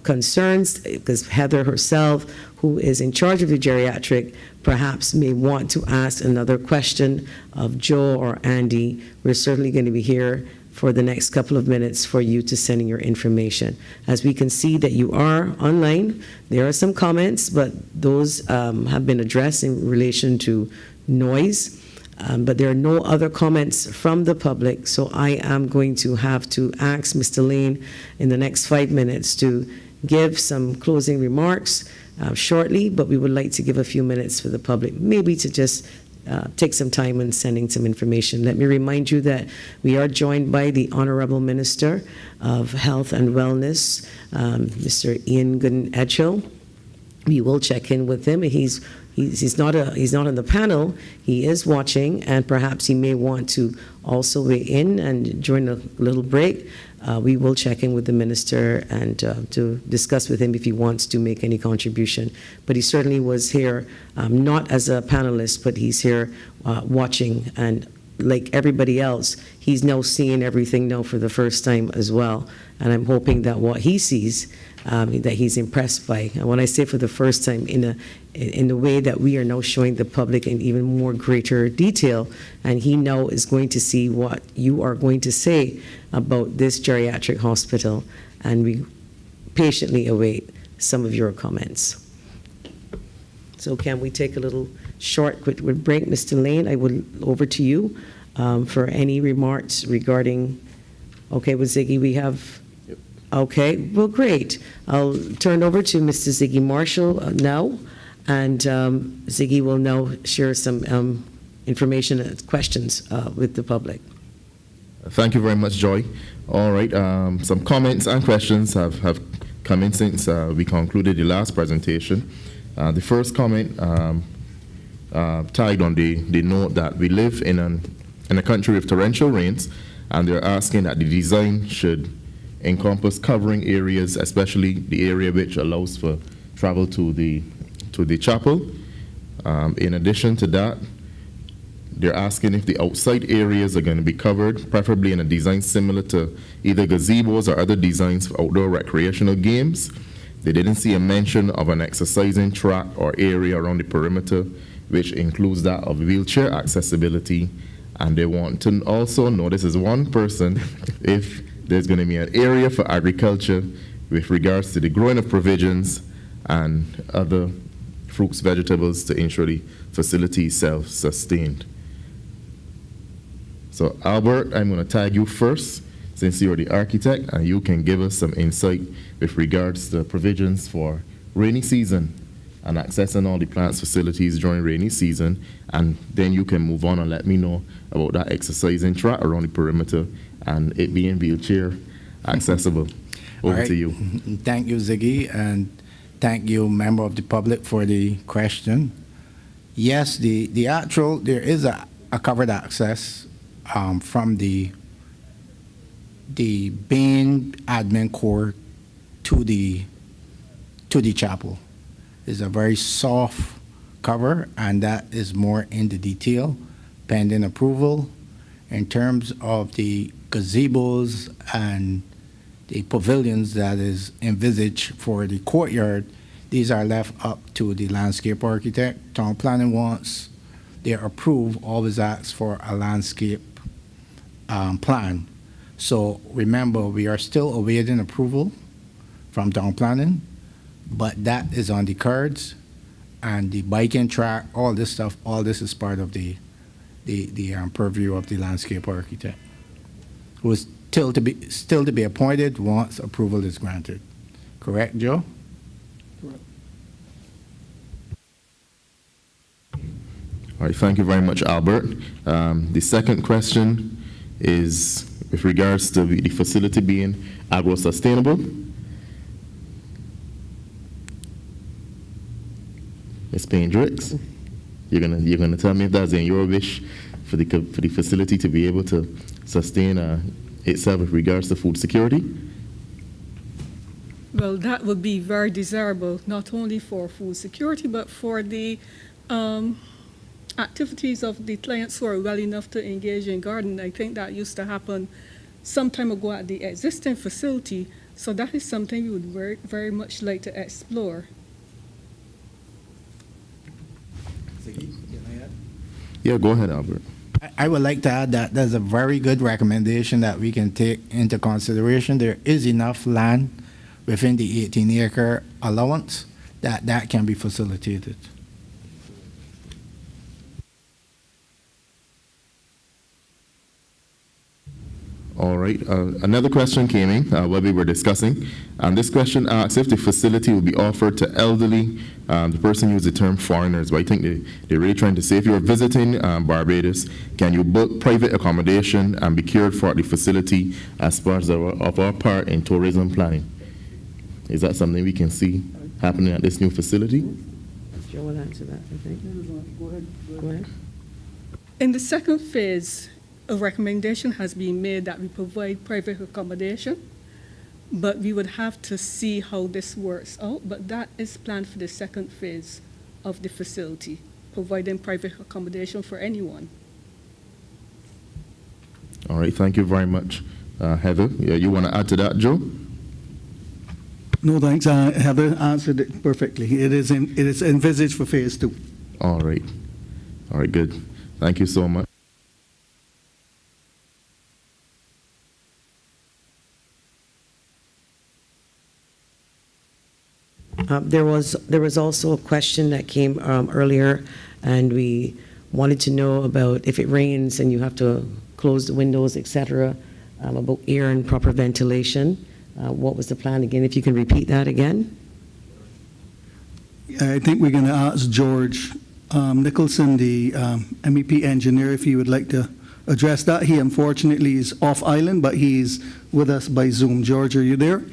concerns, because Heather herself, who is in charge of the geriatric, perhaps may want to ask another question of Joe or Andy, we're certainly going to be here for the next couple of minutes for you to send in your information. As we can see that you are online, there are some comments, but those have been addressed in relation to noise. But there are no other comments from the public, so I am going to have to ask Mr. Lane in the next 5 minutes to give some closing remarks shortly, but we would like to give a few minutes for the public, maybe to just take some time in sending some information. Let me remind you that we are joined by the Honorable Minister of Health and Wellness, Mr. Ian Gooden-Edghill. We will check in with him. He's not on the panel. He is watching, and perhaps he may want to also weigh in. And during a little break, we will check in with the minister and to discuss with him if he wants to make any contribution. But he certainly was here, not as a panelist, but he's here watching. And like everybody else, he's now seeing everything now for the first time as well. And I'm hoping that what he sees, that he's impressed by. And when I say for the first time, in the way that we are now showing the public in even more greater detail, and he now is going to see what you are going to say about this geriatric hospital, and we patiently await some of your comments. So can we take a little short quick break? Mr. Lane, I will over to you for any remarks regarding, okay, with Ziggy, we have. Okay, well, great. I'll turn over to Mr. Ziggy Marshall now, and Ziggy will now share some information and questions with the public. Thank you very much, Joy. All right, some comments and questions have come in since we concluded the last presentation. The first comment tagged on the note that we live in a country with torrential rains, and they're asking that the design should encompass covering areas, especially the area which allows for travel to the chapel. In addition to that, they're asking if the outside areas are going to be covered, preferably in a design similar to either gazebos or other designs for outdoor recreational games. They didn't see a mention of an exercising track or area around the perimeter, which includes that of wheelchair accessibility. And they want to also know, this is one person, if there's going to be an area for agriculture with regards to the growing of provisions and other fruits, vegetables to ensure the facility is self-sustained. So Albert, I'm going to tag you first since you're the architect, and you can give us some insight with regards to provisions for rainy season and accessing all the plants facilities during rainy season, and then you can move on and let me know about that exercising track around the perimeter and it being wheelchair accessible. Over to you. Thank you, Ziggy, and thank you, member of the public, for the question. Yes, there is a covered access from the main admin core to the chapel. It's a very soft cover, and that is more in the detail, pending approval. In terms of the gazebos and the pavilions that is envisaged for the courtyard, these are left up to the landscape architect. Town planning wants their approve, always asks for a landscape plan. So remember, we are still awaiting approval from town planning, but that is on the cards, and the biking track, all this stuff, all this is part of the purview of the landscape architect, who is still to be appointed once approval is granted. Correct, Joe? All right, thank you very much, Albert. The second question is with regards to the facility being agro-sustainable. Ms. Payne-Drix, you're gonna tell me if that's in your wish for the facility to be able to sustain itself with regards to food security? Well, that would be very desirable, not only for food security, but for the activities of the clients who are well enough to engage in gardening. I think that used to happen some time ago at the existing facility, so that is something we would very, very much like to explore. Yeah, go ahead, Albert. I would like to add that there's a very good recommendation that we can take into consideration. There is enough land within the 18-acre allowance that can be facilitated. All right. Another question came in while we were discussing, and this question asks if the facility will be offered to elderly. The person used the term foreigners, but I think they're really trying to say if you're visiting Barbados, can you book private accommodation and be cared for at the facility as part of our part in tourism planning? Is that something we can see happening at this new facility? Joe will answer that, I think. Go ahead. In the second phase, a recommendation has been made that we provide private accommodation, but we would have to see how this works out. But that is planned for the second phase of the facility, providing private accommodation for anyone. All right. Thank you very much, Heather. Yeah, you want to add to that, Joe? No, thanks. Heather answered it perfectly. It is envisaged for phase 2. All right. All right, good. Thank you so much. There was also a question that came earlier, and we wanted to know about if it rains and you have to close the windows, etc., about air and proper ventilation. What was the plan again? If you can repeat that again. I think we're going to ask George Nicholson, the MEP engineer, if he would like to address that. He unfortunately is off island, but he's with us by Zoom. George, are you there?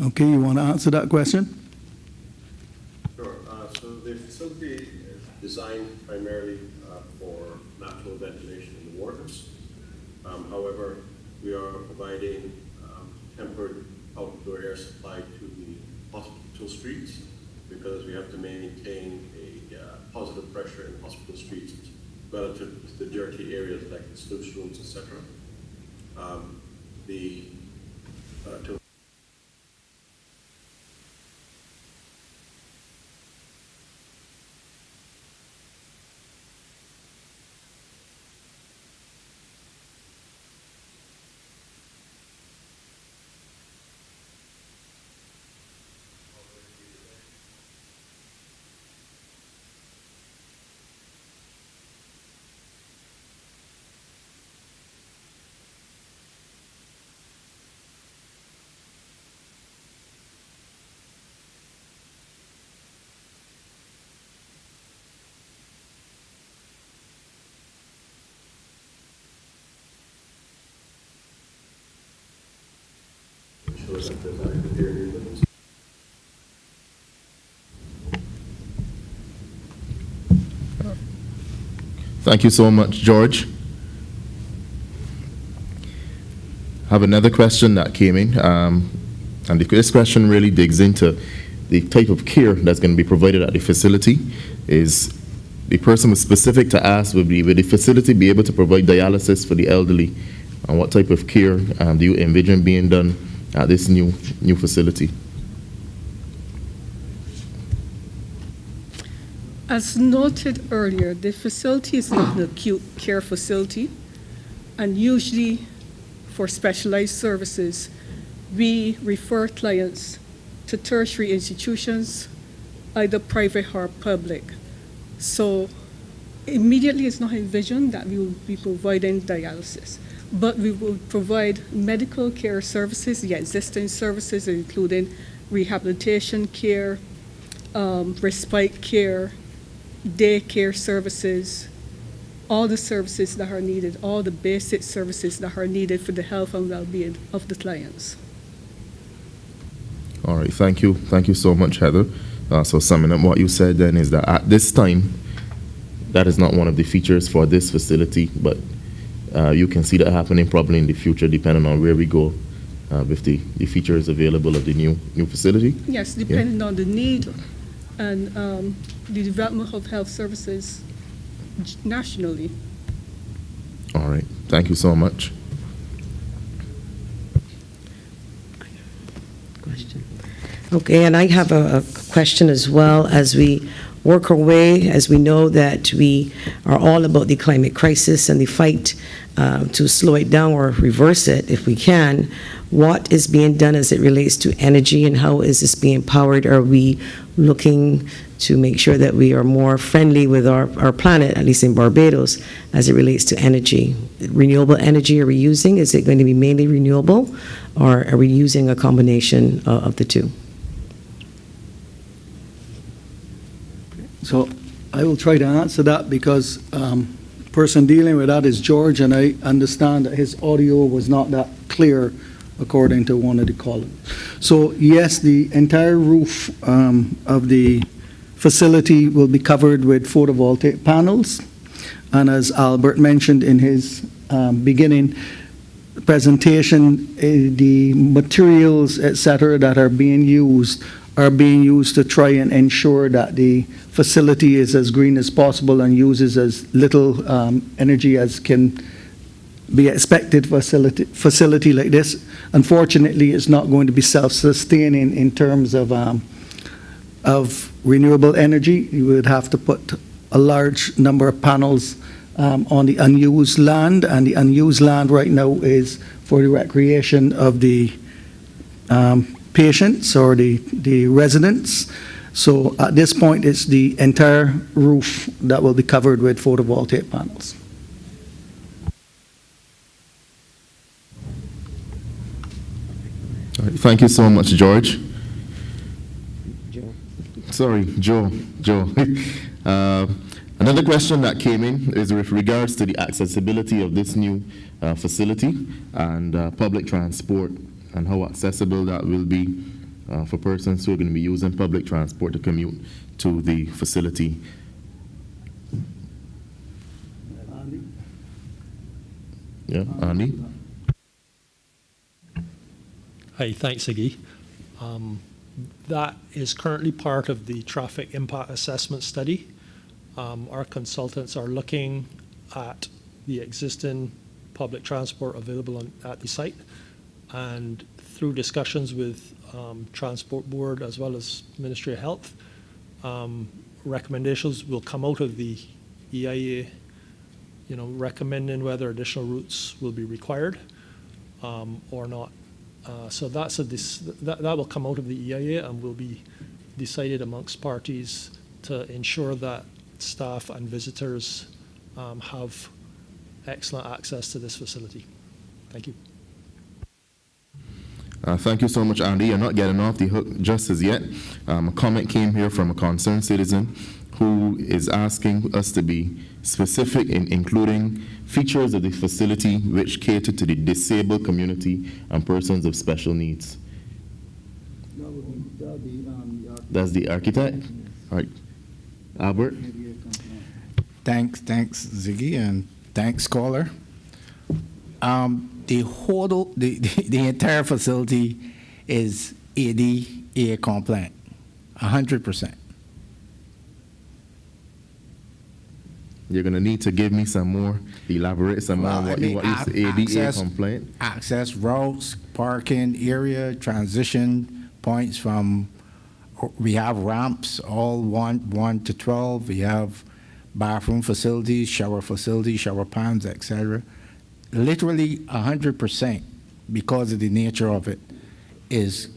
Okay, you want to answer that question? Sure. So the facility is designed primarily for natural ventilation in the wards. However, we are providing tempered outdoor air supply to the hospital streets because we have to maintain a positive pressure in hospital streets relative to the dirty areas like the sluice rooms, etc. Shows that there's adequate air limits. Thank you so much, George. I have another question that came in, and this question really digs into the type of care that's going to be provided at the facility. Is the person was specific to ask would the facility be able to provide dialysis for the elderly, and what type of care do you envision being done at this new facility? As noted earlier, the facility is not an acute care facility, and usually for specialized services, we refer clients to tertiary institutions, either private or public. So immediately it's not envisioned that we will be providing dialysis, but we will provide medical care services, the existing services including rehabilitation care, respite care, day care services, all the services that are needed, all the basic services that are needed for the health and well-being of the clients. All right, thank you so much, Heather. So summing up what you said then is that at this time, that is not one of the features for this facility, but you can see that happening probably in the future, depending on where we go with the features available of the new facility. Yes, depending on the need and the development of health services nationally. All right. Thank you so much. Question. Okay, and I have a question as well. As we work our way, as we know that we are all about the climate crisis and the fight to slow it down or reverse it if we can, what is being done as it relates to energy and how is this being powered? Are we looking to make sure that we are more friendly with our planet, at least in Barbados, as it relates to energy? Renewable energy are we using? Is it going to be mainly renewable, or are we using a combination of the two? So I will try to answer that because person dealing with that is George, and I understand that his audio was not that clear according to one of the callers. So yes, the entire roof of the facility will be covered with photovoltaic panels. And as Albert mentioned in his beginning presentation, the materials, et cetera, that are being used to try and ensure that the facility is as green as possible and uses as little energy as can be expected for a facility like this. Unfortunately, it's not going to be self-sustaining in terms of renewable energy. You would have to put a large number of panels on the unused land, and the unused land right now is for the recreation of the patients or the residents. So at this point, it's the entire roof that will be covered with photovoltaic panels. All right. Thank you so much, George. Joe. Sorry, Joe. Another question that came in is with regards to the accessibility of this new facility and public transport, and how accessible that will be for persons who are going to be using public transport to commute to the facility. Yeah, Andy? Hi, thanks, Iggy. That is currently part of the traffic impact assessment study. Our consultants are looking at the existing public transport available at the site, and through discussions with Transport Board as well as Ministry of Health, recommendations will come out of the EIA, recommending whether additional routes will be required or not. So that will come out of the EIA and will be decided amongst parties to ensure that staff and visitors have excellent access to this facility. Thank you. Thank you so much, Andy. You're not getting off the hook just as yet. A comment came here from a concerned citizen who is asking us to be specific in including features of the facility which cater to the disabled community and persons of special needs. That's the architect? All right. Albert? Thanks, Ziggy, and thanks, caller. The entire facility is ADA compliant, 100%. You're going to need to give me some more, elaborate some more on what you say ADA compliant. Access routes, parking area, transition points we have ramps, all 1 to 12. We have bathroom facilities, shower pans, etc. Literally 100%, because of the nature of it, is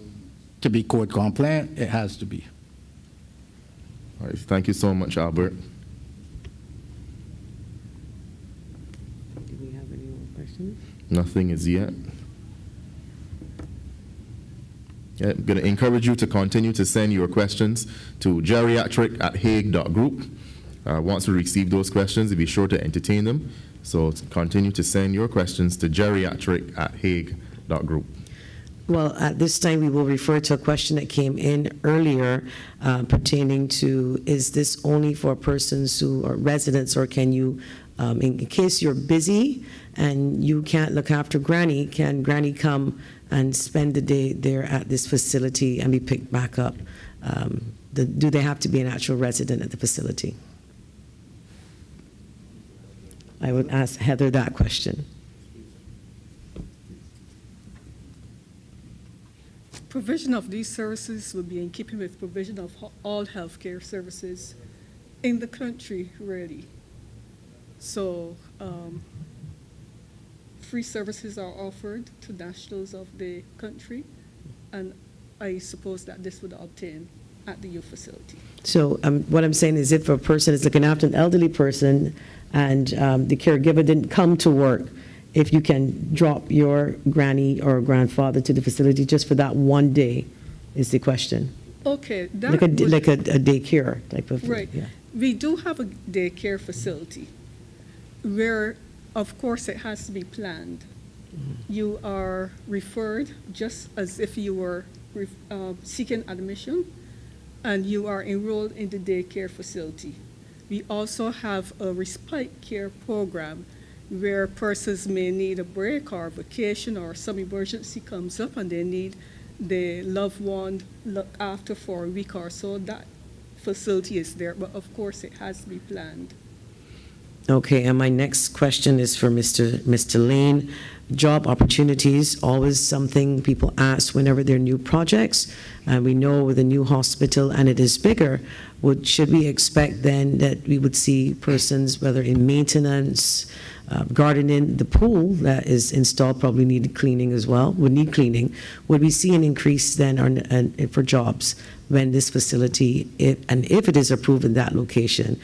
to be code compliant. It has to be. All right. Thank you so much, Albert. Do we have any more questions? Nothing is yet. Yeah, I'm going to encourage you to continue to send your questions to geriatric@hague.group. Once we receive those questions, be sure to entertain them. So continue to send your questions to geriatric@hague.group. Well, at this time, we will refer to a question that came in earlier pertaining to, is this only for persons who are residents, or can you In case you're busy and you can't look after Granny, can Granny come and spend the day there at this facility and be picked back up? Do they have to be an actual resident at the facility? I would ask Heather that question. Provision of these services will be in keeping with provision of all healthcare services in the country, really. So free services are offered to nationals of the country, and I suppose that this would obtain at the youth facility. So what I'm saying is if a person is looking after an elderly person and the caregiver didn't come to work, if you can drop your granny or grandfather to the facility just for that one day is the question. Okay. That Like a daycare type of. Right. Yeah. We do have a daycare facility where, of course, it has to be planned. You are referred just as if you were seeking admission, and you are enrolled in the daycare facility. We also have a respite care program where persons may need a break or vacation or some emergency comes up and they need the loved one looked after for a week or so. That facility is there, but of course it has to be planned. Okay, and my next question is for Mr. Lane. Job opportunities, always something people ask whenever there are new projects. And we know with a new hospital and it is bigger, should we expect then that we would see persons, whether in maintenance, gardening, the pool that is installed probably needed cleaning as well, would need cleaning. Would we see an increase then for jobs when this facility, if it is approved in that location,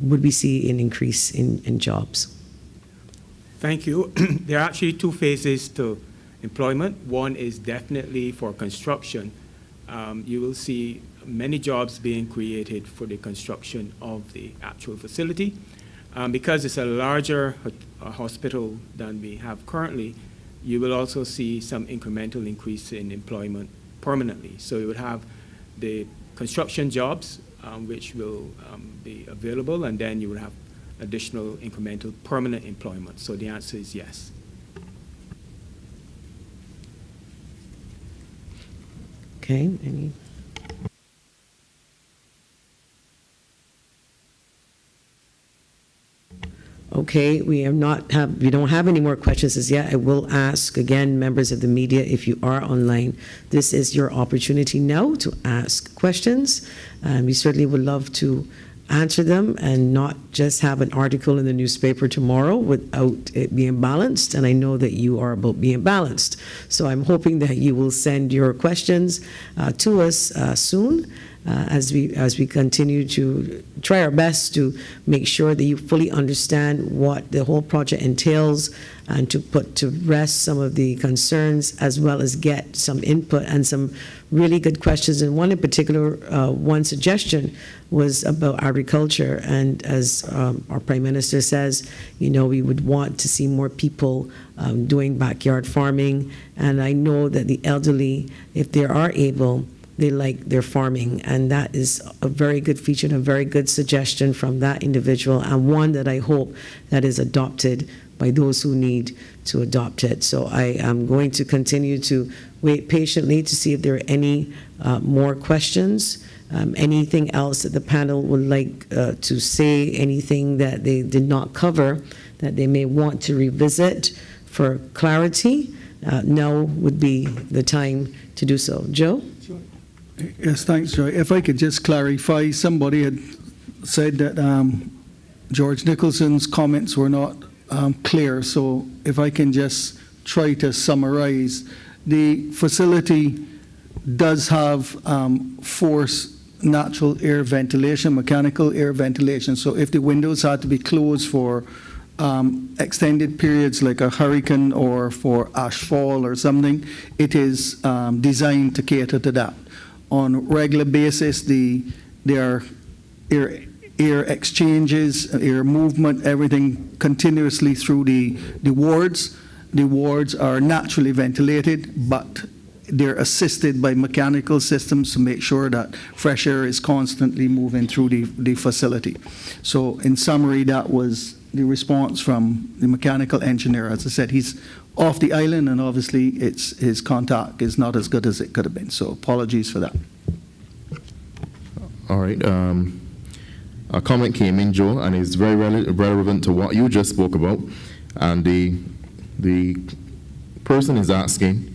would we see an increase in jobs? Thank you. There are actually two phases to employment. One is definitely for construction. You will see many jobs being created for the construction of the actual facility. Because it's a larger hospital than we have currently, you will also see some incremental increase in employment permanently. So you would have the construction jobs, which will be available, and then you would have additional incremental permanent employment. So the answer is yes. Okay, any? Okay, we don't have any more questions as yet. I will ask again, members of the media, if you are online, this is your opportunity now to ask questions. We certainly would love to answer them and not just have an article in the newspaper tomorrow without it being balanced. And I know that you are about being balanced. So I'm hoping that you will send your questions to us soon. As we continue to try our best to make sure that you fully understand what the whole project entails and to put to rest some of the concerns as well as get some input and some really good questions. And one in particular, one suggestion was about agriculture. And as our Prime Minister says, we would want to see more people doing backyard farming. And I know that the elderly, if they are able, they like their farming, and that is a very good feature and a very good suggestion from that individual, and one that I hope that is adopted by those who need to adopt it. So I am going to continue to wait patiently to see if there are any more questions, anything else that the panel would like to say, anything that they did not cover that they may want to revisit for clarity. Now would be the time to do so. Joe? Yes, thanks, Joy. If I could just clarify, somebody had said that George Nicholson's comments were not clear, so if I can just try to summarize. The facility does have forced natural air ventilation, mechanical air ventilation, so if the windows had to be closed for extended periods like a hurricane or for ash fall or something, it is designed to cater to that. On a regular basis, there are air exchanges, air movement, everything continuously through the wards. The wards are naturally ventilated, but they're assisted by mechanical systems to make sure that fresh air is constantly moving through the facility. So in summary, that was the response from the mechanical engineer. As I said, he's off the island, and obviously his contact is not as good as it could have been. So apologies for that. All right. A comment came in, Joe, and it's very relevant to what you just spoke about. And the person is asking,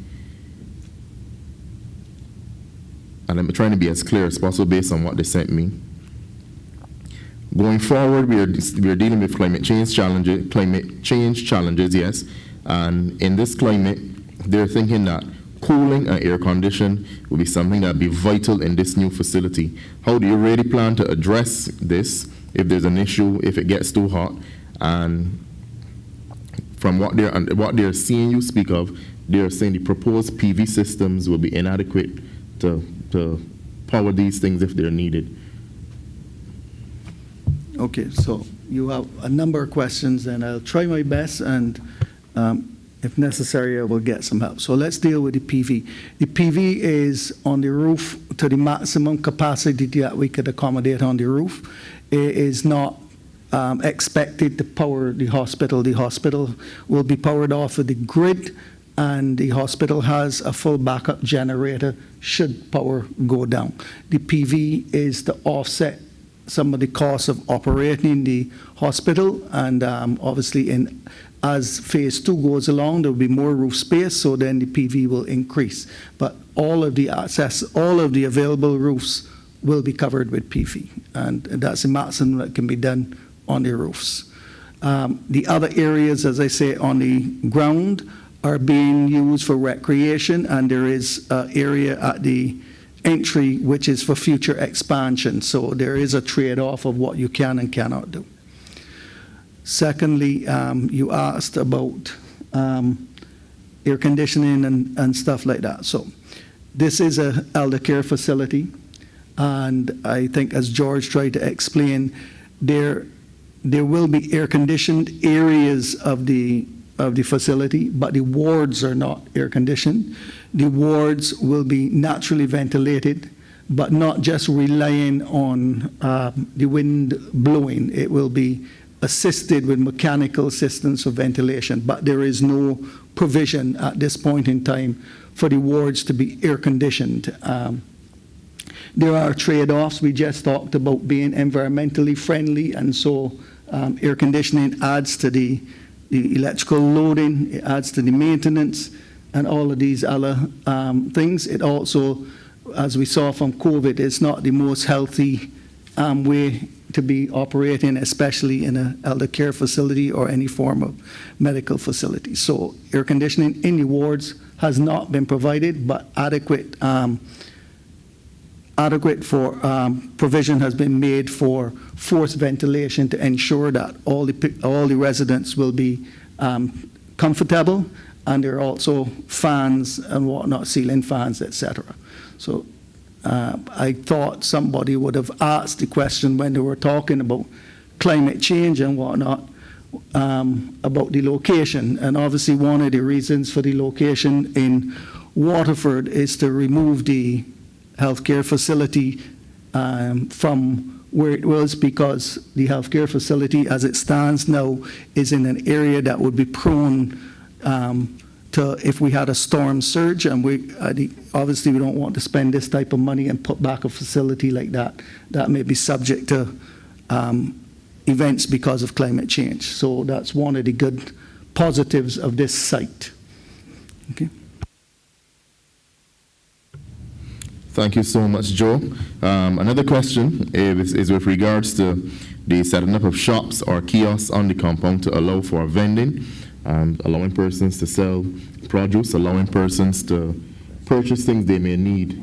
and I'm trying to be as clear as possible based on what they sent me. Going forward, we are dealing with climate change challenges, yes. And in this climate, they're thinking that cooling and air conditioning will be something that will be vital in this new facility. How do you really plan to address this if there's an issue, if it gets too hot? And from what they're seeing you speak of, they're saying the proposed PV systems will be inadequate to power these things if they're needed. Okay, so you have a number of questions, and I'll try my best, and if necessary, I will get some help. So let's deal with the PV. The PV is on the roof to the maximum capacity that we could accommodate on the roof. It is not expected to power the hospital. The hospital will be powered off of the grid, and the hospital has a full backup generator should power go down. The PV is to offset some of the costs of operating the hospital, and obviously as phase 2 goes along, there will be more roof space, so then the PV will increase. But all of the available roofs will be covered with PV, and that's the maximum that can be done on the roofs. The other areas, as I say, on the ground are being used for recreation, and there is an area at the entry which is for future expansion. So there is a trade-off of what you can and cannot do. Secondly, you asked about air conditioning and stuff like that. So this is an elder care facility, and I think, as George tried to explain, there will be air-conditioned areas of the facility, but the wards are not air-conditioned. The wards will be naturally ventilated, but not just relying on the wind blowing. It will be assisted with mechanical assistance for ventilation, but there is no provision at this point in time for the wards to be air-conditioned. There are trade-offs. We just talked about being environmentally friendly, and so air conditioning adds to the electrical loading, it adds to the maintenance, and all of these other things. It also, as we saw from COVID, it's not the most healthy way to be operating, especially in an elder care facility or any form of medical facility. So air conditioning in the wards has not been provided, but adequate for provision has been made for forced ventilation to ensure that all the residents will be comfortable, and there are also fans and whatnot, ceiling fans, etc. So I thought somebody would have asked the question when they were talking about climate change and whatnot, about the location. And obviously one of the reasons for the location in Waterford is to remove the healthcare facility from where it was, because the healthcare facility as it stands now is in an area that would be prone to, if we had a storm surge, and obviously we don't want to spend this type of money and put back a facility like that may be subject to events because of climate change. So that's one of the good positives of this site. Okay. Thank you so much, Joe. Another question is with regards to the setting up of shops or kiosks on the compound to allow for vending, allowing persons to sell produce, allowing persons to purchase things they may need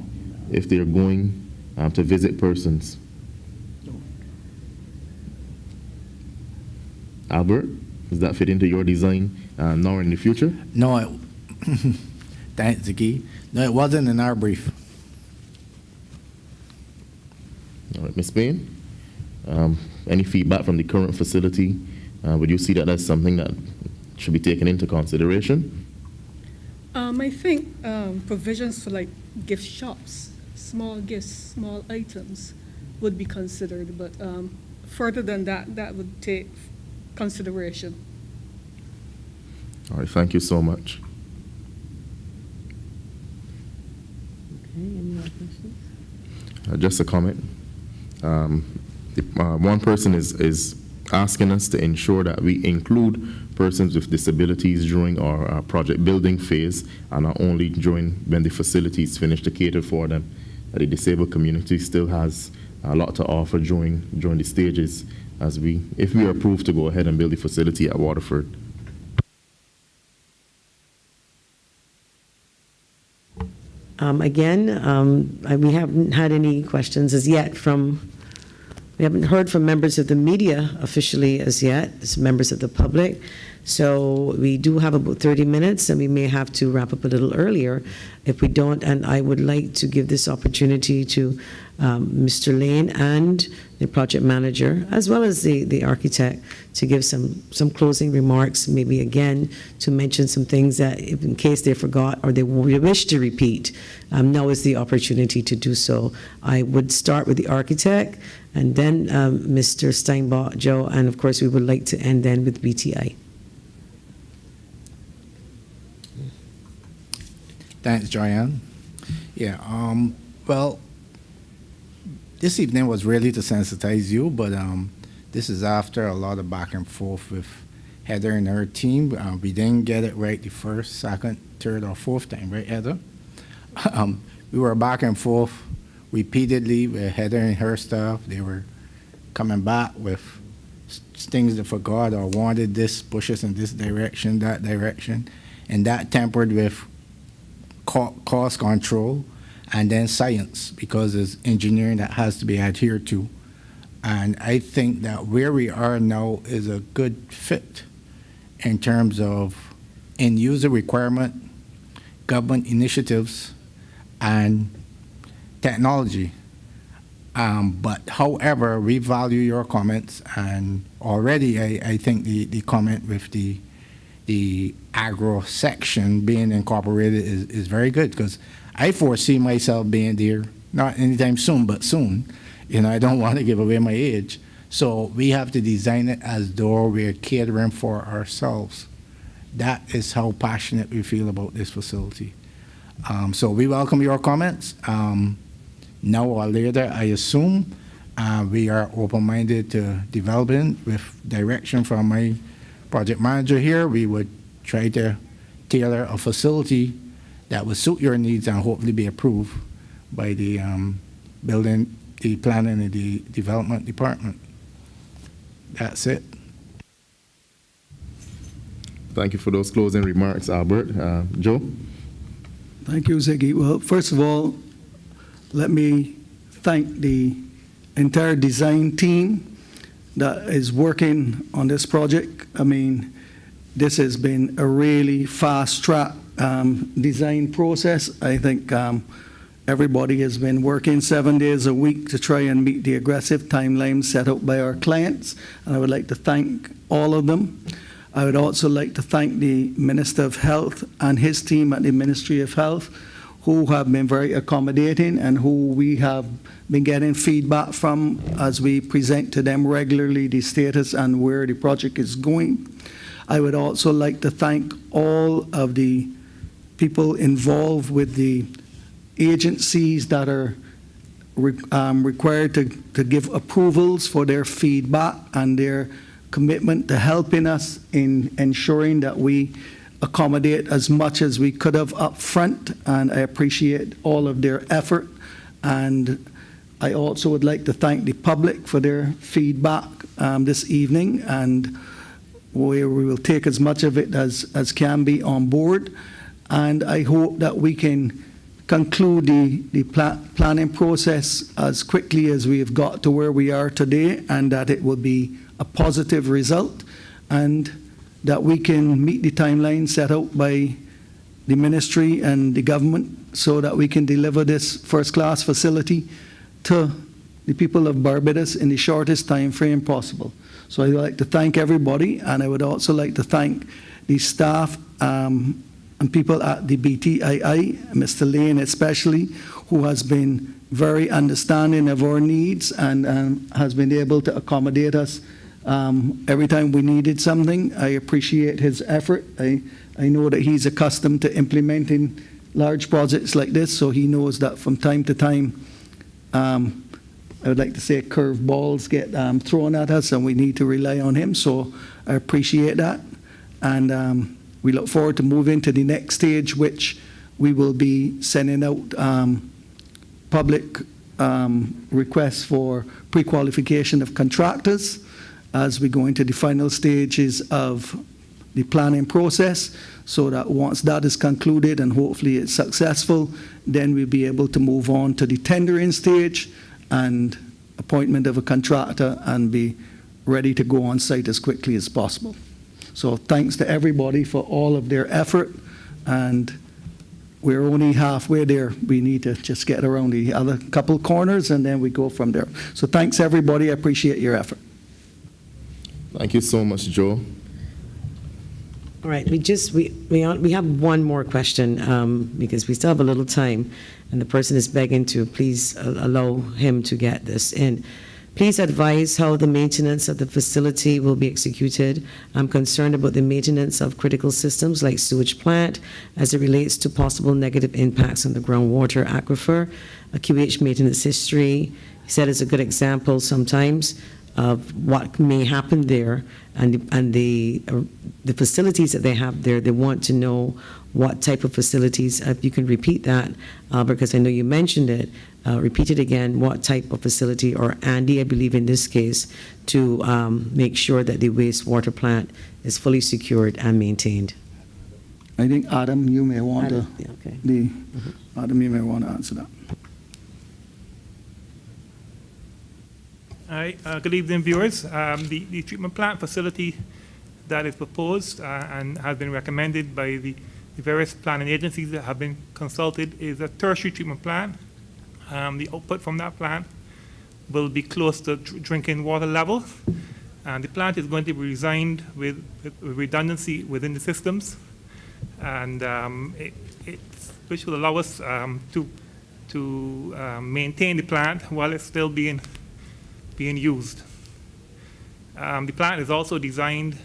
if they're going to visit persons. Albert, does that fit into your design now or in the future? No, thanks, Ziggy. No, it wasn't in our brief. All right, Ms. Payne, any feedback from the current facility? Would you see that as something that should be taken into consideration? I think provisions for like gift shops, small gifts, small items would be considered, but further than that, that would take consideration. All right, thank you so much. Just a comment. One person is asking us to ensure that we include persons with disabilities during our project building phase, and not only during when the facilities finish to cater for them. The disabled community still has a lot to offer during the stages if we are approved to go ahead and build the facility at Waterford. We haven't had any questions as yet we haven't heard from members of the media officially as yet, as members of the public. So we do have about 30 minutes, and we may have to wrap up a little earlier if we don't. And I would like to give this opportunity to Mr. Lane and the project manager, as well as the architect, to give some closing remarks, maybe again to mention some things that in case they forgot or they wish to repeat, now is the opportunity to do so. I would start with the architect, and then Mr. Steinbach, Joe, and of course we would like to end then with BTI. Thanks, Joanne. Yeah, well, this evening was really to sensitize you, but this is after a lot of back and forth with Heather and her team. We didn't get it right the first, second, third, or fourth time, right, Heather? We were back and forth repeatedly with Heather and her staff. They were coming back with things they forgot or wanted this, push us in this direction, that direction, and that tempered with cost control, and then science, because it's engineering that has to be adhered to. And I think that where we are now is a good fit in terms of end user requirement, government initiatives, and technology. But however, we value your comments, and already I think the comment with the agro section being incorporated is very good, because I foresee myself being there, not anytime soon, but soon. I don't want to give away my age. So we have to design it as though we're catering for ourselves. That is how passionate we feel about this facility. So we welcome your comments. Now or later, I assume we are open-minded to developing with direction from my project manager here. We would try to tailor a facility that would suit your needs and hopefully be approved by the building, the planning, and the development department. That's it. Thank you for those closing remarks, Albert. Joe? Thank you, Ziggy. Well, first of all, let me thank the entire design team that is working on this project. I mean, this has been a really fast-track design process. I think everybody has been working 7 days a week to try and meet the aggressive timelines set out by our clients, and I would like to thank all of them. I would also like to thank the Minister of Health and his team at the Ministry of Health, who have been very accommodating and who we have been getting feedback from as we present to them regularly the status and where the project is going. I would also like to thank all of the people involved with the agencies that are required to give approvals for their feedback and their commitment to helping us in ensuring that we accommodate as much as we could have up front, and I appreciate all of their effort. And I also would like to thank the public for their feedback this evening, and we will take as much of it as can be on board. And I hope that we can conclude the planning process as quickly as we have got to where we are today, and that it will be a positive result, and that we can meet the timeline set out by the ministry and the government so that we can deliver this first-class facility to the people of Barbados in the shortest time frame possible. So I'd like to thank everybody, and I would also like to thank the staff and people at the BTI, Mr. Lane especially, who has been very understanding of our needs and has been able to accommodate us Every time we needed something, I appreciate his effort. I know that he's accustomed to implementing large projects like this, so he knows that from time to time, I would like to say curved balls get thrown at us, and we need to rely on him. So I appreciate that. And we look forward to moving to the next stage, which we will be sending out public requests for pre-qualification of contractors as we go into the final stages of the planning process, so that once that is concluded and hopefully it's successful, then we'll be able to move on to the tendering stage and appointment of a contractor and be ready to go on site as quickly as possible. So thanks to everybody for all of their effort, and we're only halfway there. We need to just get around the other couple corners and then we go from there. So thanks everybody, I appreciate your effort. Thank you so much, Joe. All right, we have one more question because we still have a little time, and the person is begging to please allow him to get this in. Please advise how the maintenance of the facility will be executed. I'm concerned about the maintenance of critical systems like sewage plant as it relates to possible negative impacts on the groundwater aquifer. A QH maintenance history, he said, is a good example sometimes of what may happen there, and the facilities that they have there. They want to know what type of facilities. If you can repeat that, because I know you mentioned it. Repeat it again. What type of facility, or Andy, I believe in this case, to make sure that the wastewater plant is fully secured and maintained. I think Adam, you may want to. Yeah, okay. Adam, you may want to answer that. Hi, good evening, viewers. The treatment plant facility that is proposed and has been recommended by the various planning agencies that have been consulted is a tertiary treatment plant. The output from that plant will be close to drinking water level, and the plant is going to be designed with redundancy within the systems, and which will allow us to maintain the plant while it's still being used. The plant is also designed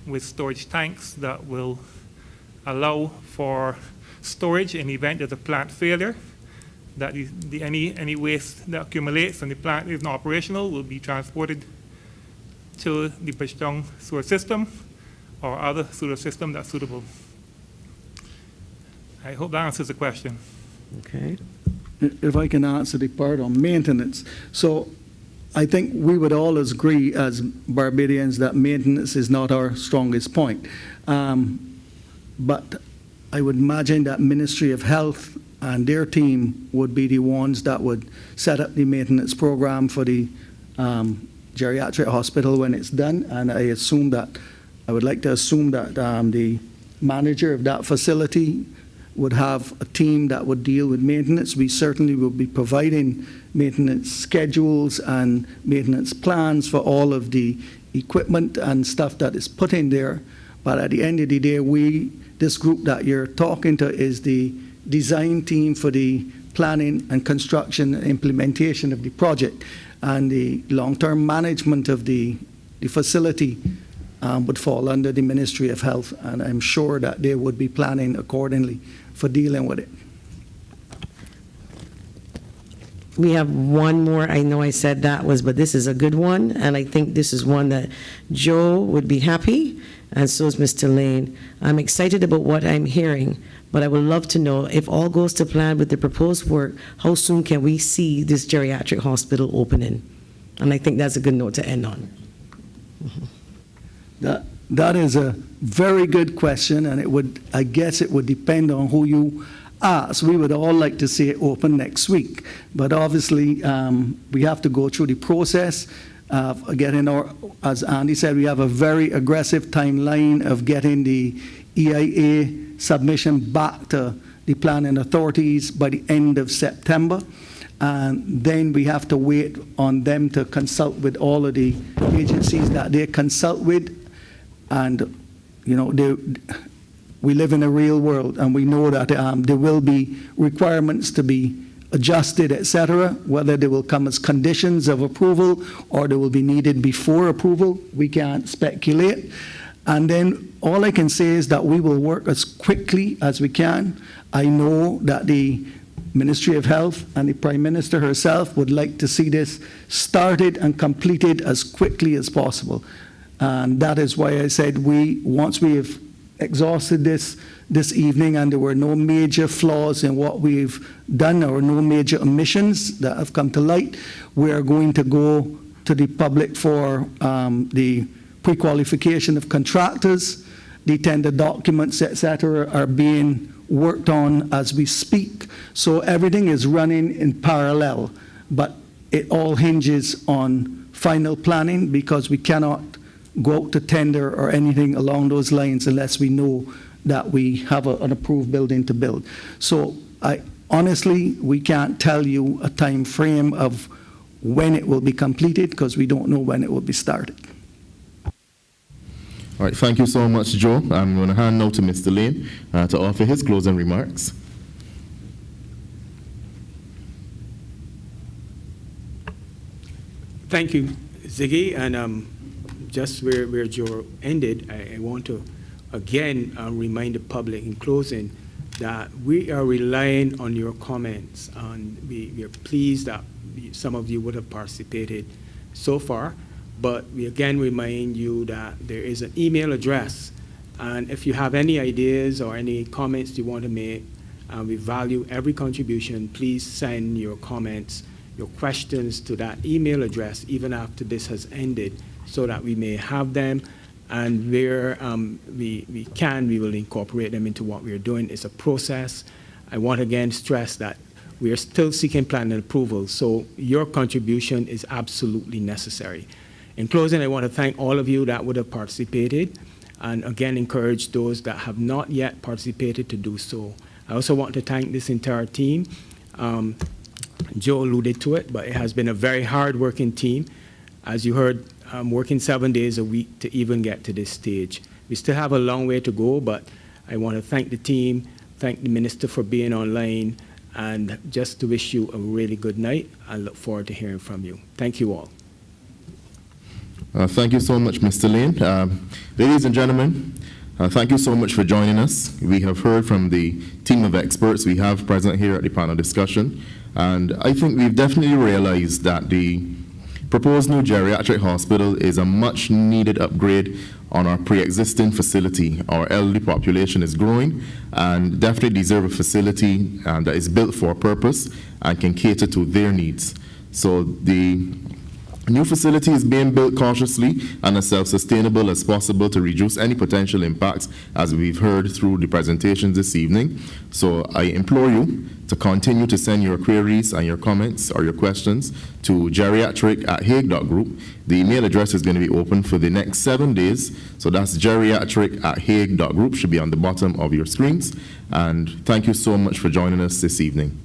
with storage tanks that will allow for storage in the event of a plant failure, that any waste that accumulates and the plant is not operational will be transported to the Bishong sewer system or other sewer system that's suitable. I hope that answers the question. Okay. If I can answer the part on maintenance. So I think we would all agree as Barbadians that maintenance is not our strongest point. But I would imagine that Ministry of Health and their team would be the ones that would set up the maintenance program for the Geriatric Hospital when it's done. And I would like to assume that the manager of that facility would have a team that would deal with maintenance. We certainly will be providing maintenance schedules and maintenance plans for all of the equipment and stuff that is put in there. But at the end of the day, this group that you're talking to is the design team for the planning and construction and implementation of the project. And the long-term management of the facility would fall under the Ministry of Health. And I'm sure that they would be planning accordingly for dealing with it. We have one more. I know I said that was, but this is a good one, and I think this is one that Joe would be happy, and so is Mr. Lane. I'm excited about what I'm hearing, but I would love to know, if all goes to plan with the proposed work, how soon can we see this geriatric hospital opening? And I think that's a good note to end on. That is a very good question, and I guess it would depend on who you ask. We would all like to see it open next week, but obviously we have to go through the process of getting as Andy said, we have a very aggressive timeline of getting the EIA submission back to the planning authorities by the end of September. And then we have to wait on them to consult with all of the agencies that they consult with. And, you know, we live in a real world, and we know that there will be requirements to be adjusted, etc., whether they will come as conditions of approval or they will be needed before approval, we can't speculate. And then all I can say is that we will work as quickly as we can. I know that the Ministry of Health and the Prime Minister herself would like to see this started and completed as quickly as possible. And that is why I said once we have exhausted this evening and there were no major flaws in what we've done or no major omissions that have come to light, we are going to go to the public for the pre-qualification of contractors. The tender documents, etc., are being worked on as we speak. So everything is running in parallel, but it all hinges on final planning because we cannot go out to tender or anything along those lines unless we know that we have an approved building to build. So honestly, we can't tell you a time frame of when it will be completed because we don't know when it will be started. All right, thank you so much, Joe. I'm going to hand now to Mr. Lane to offer his closing remarks. Thank you, Ziggy. And just where Joe ended, I want to again remind the public in closing that we are relying on your comments. And we are pleased that some of you would have participated so far. But we again remind you that there is an email address. And if you have any ideas or any comments you want to make, we value every contribution. Please send your comments, your questions to that email address even after this has ended so that we may have them. And where we can, we will incorporate them into what we are doing. It's a process. I want to again stress that we are still seeking planning approval. So your contribution is absolutely necessary. In closing, I want to thank all of you that would have participated and again encourage those that have not yet participated to do so. I also want to thank this entire team. Joe alluded to it, but it has been a very hard-working team. As you heard, working 7 days a week to even get to this stage. We still have a long way to go, but I want to thank the team, thank the Minister for being online, and just to wish you a really good night. I look forward to hearing from you. Thank you all. Thank you so much, Mr. Lane. Ladies and gentlemen, thank you so much for joining us. We have heard from the team of experts we have present here at the panel discussion, and I think we've definitely realized that the proposed new geriatric hospital is a much needed upgrade on our pre-existing facility. Our elderly population is growing and definitely deserve a facility that is built for a purpose and can cater to their needs. So the new facility is being built cautiously and as self-sustainable as possible to reduce any potential impacts, as we've heard through the presentations this evening. So I implore you to continue to send your queries and your comments or your questions to geriatric@hague.group. The email address is going to be open for the next 7 days. So that's geriatric@hague.group, should be on the bottom of your screens. And thank you so much for joining us this evening.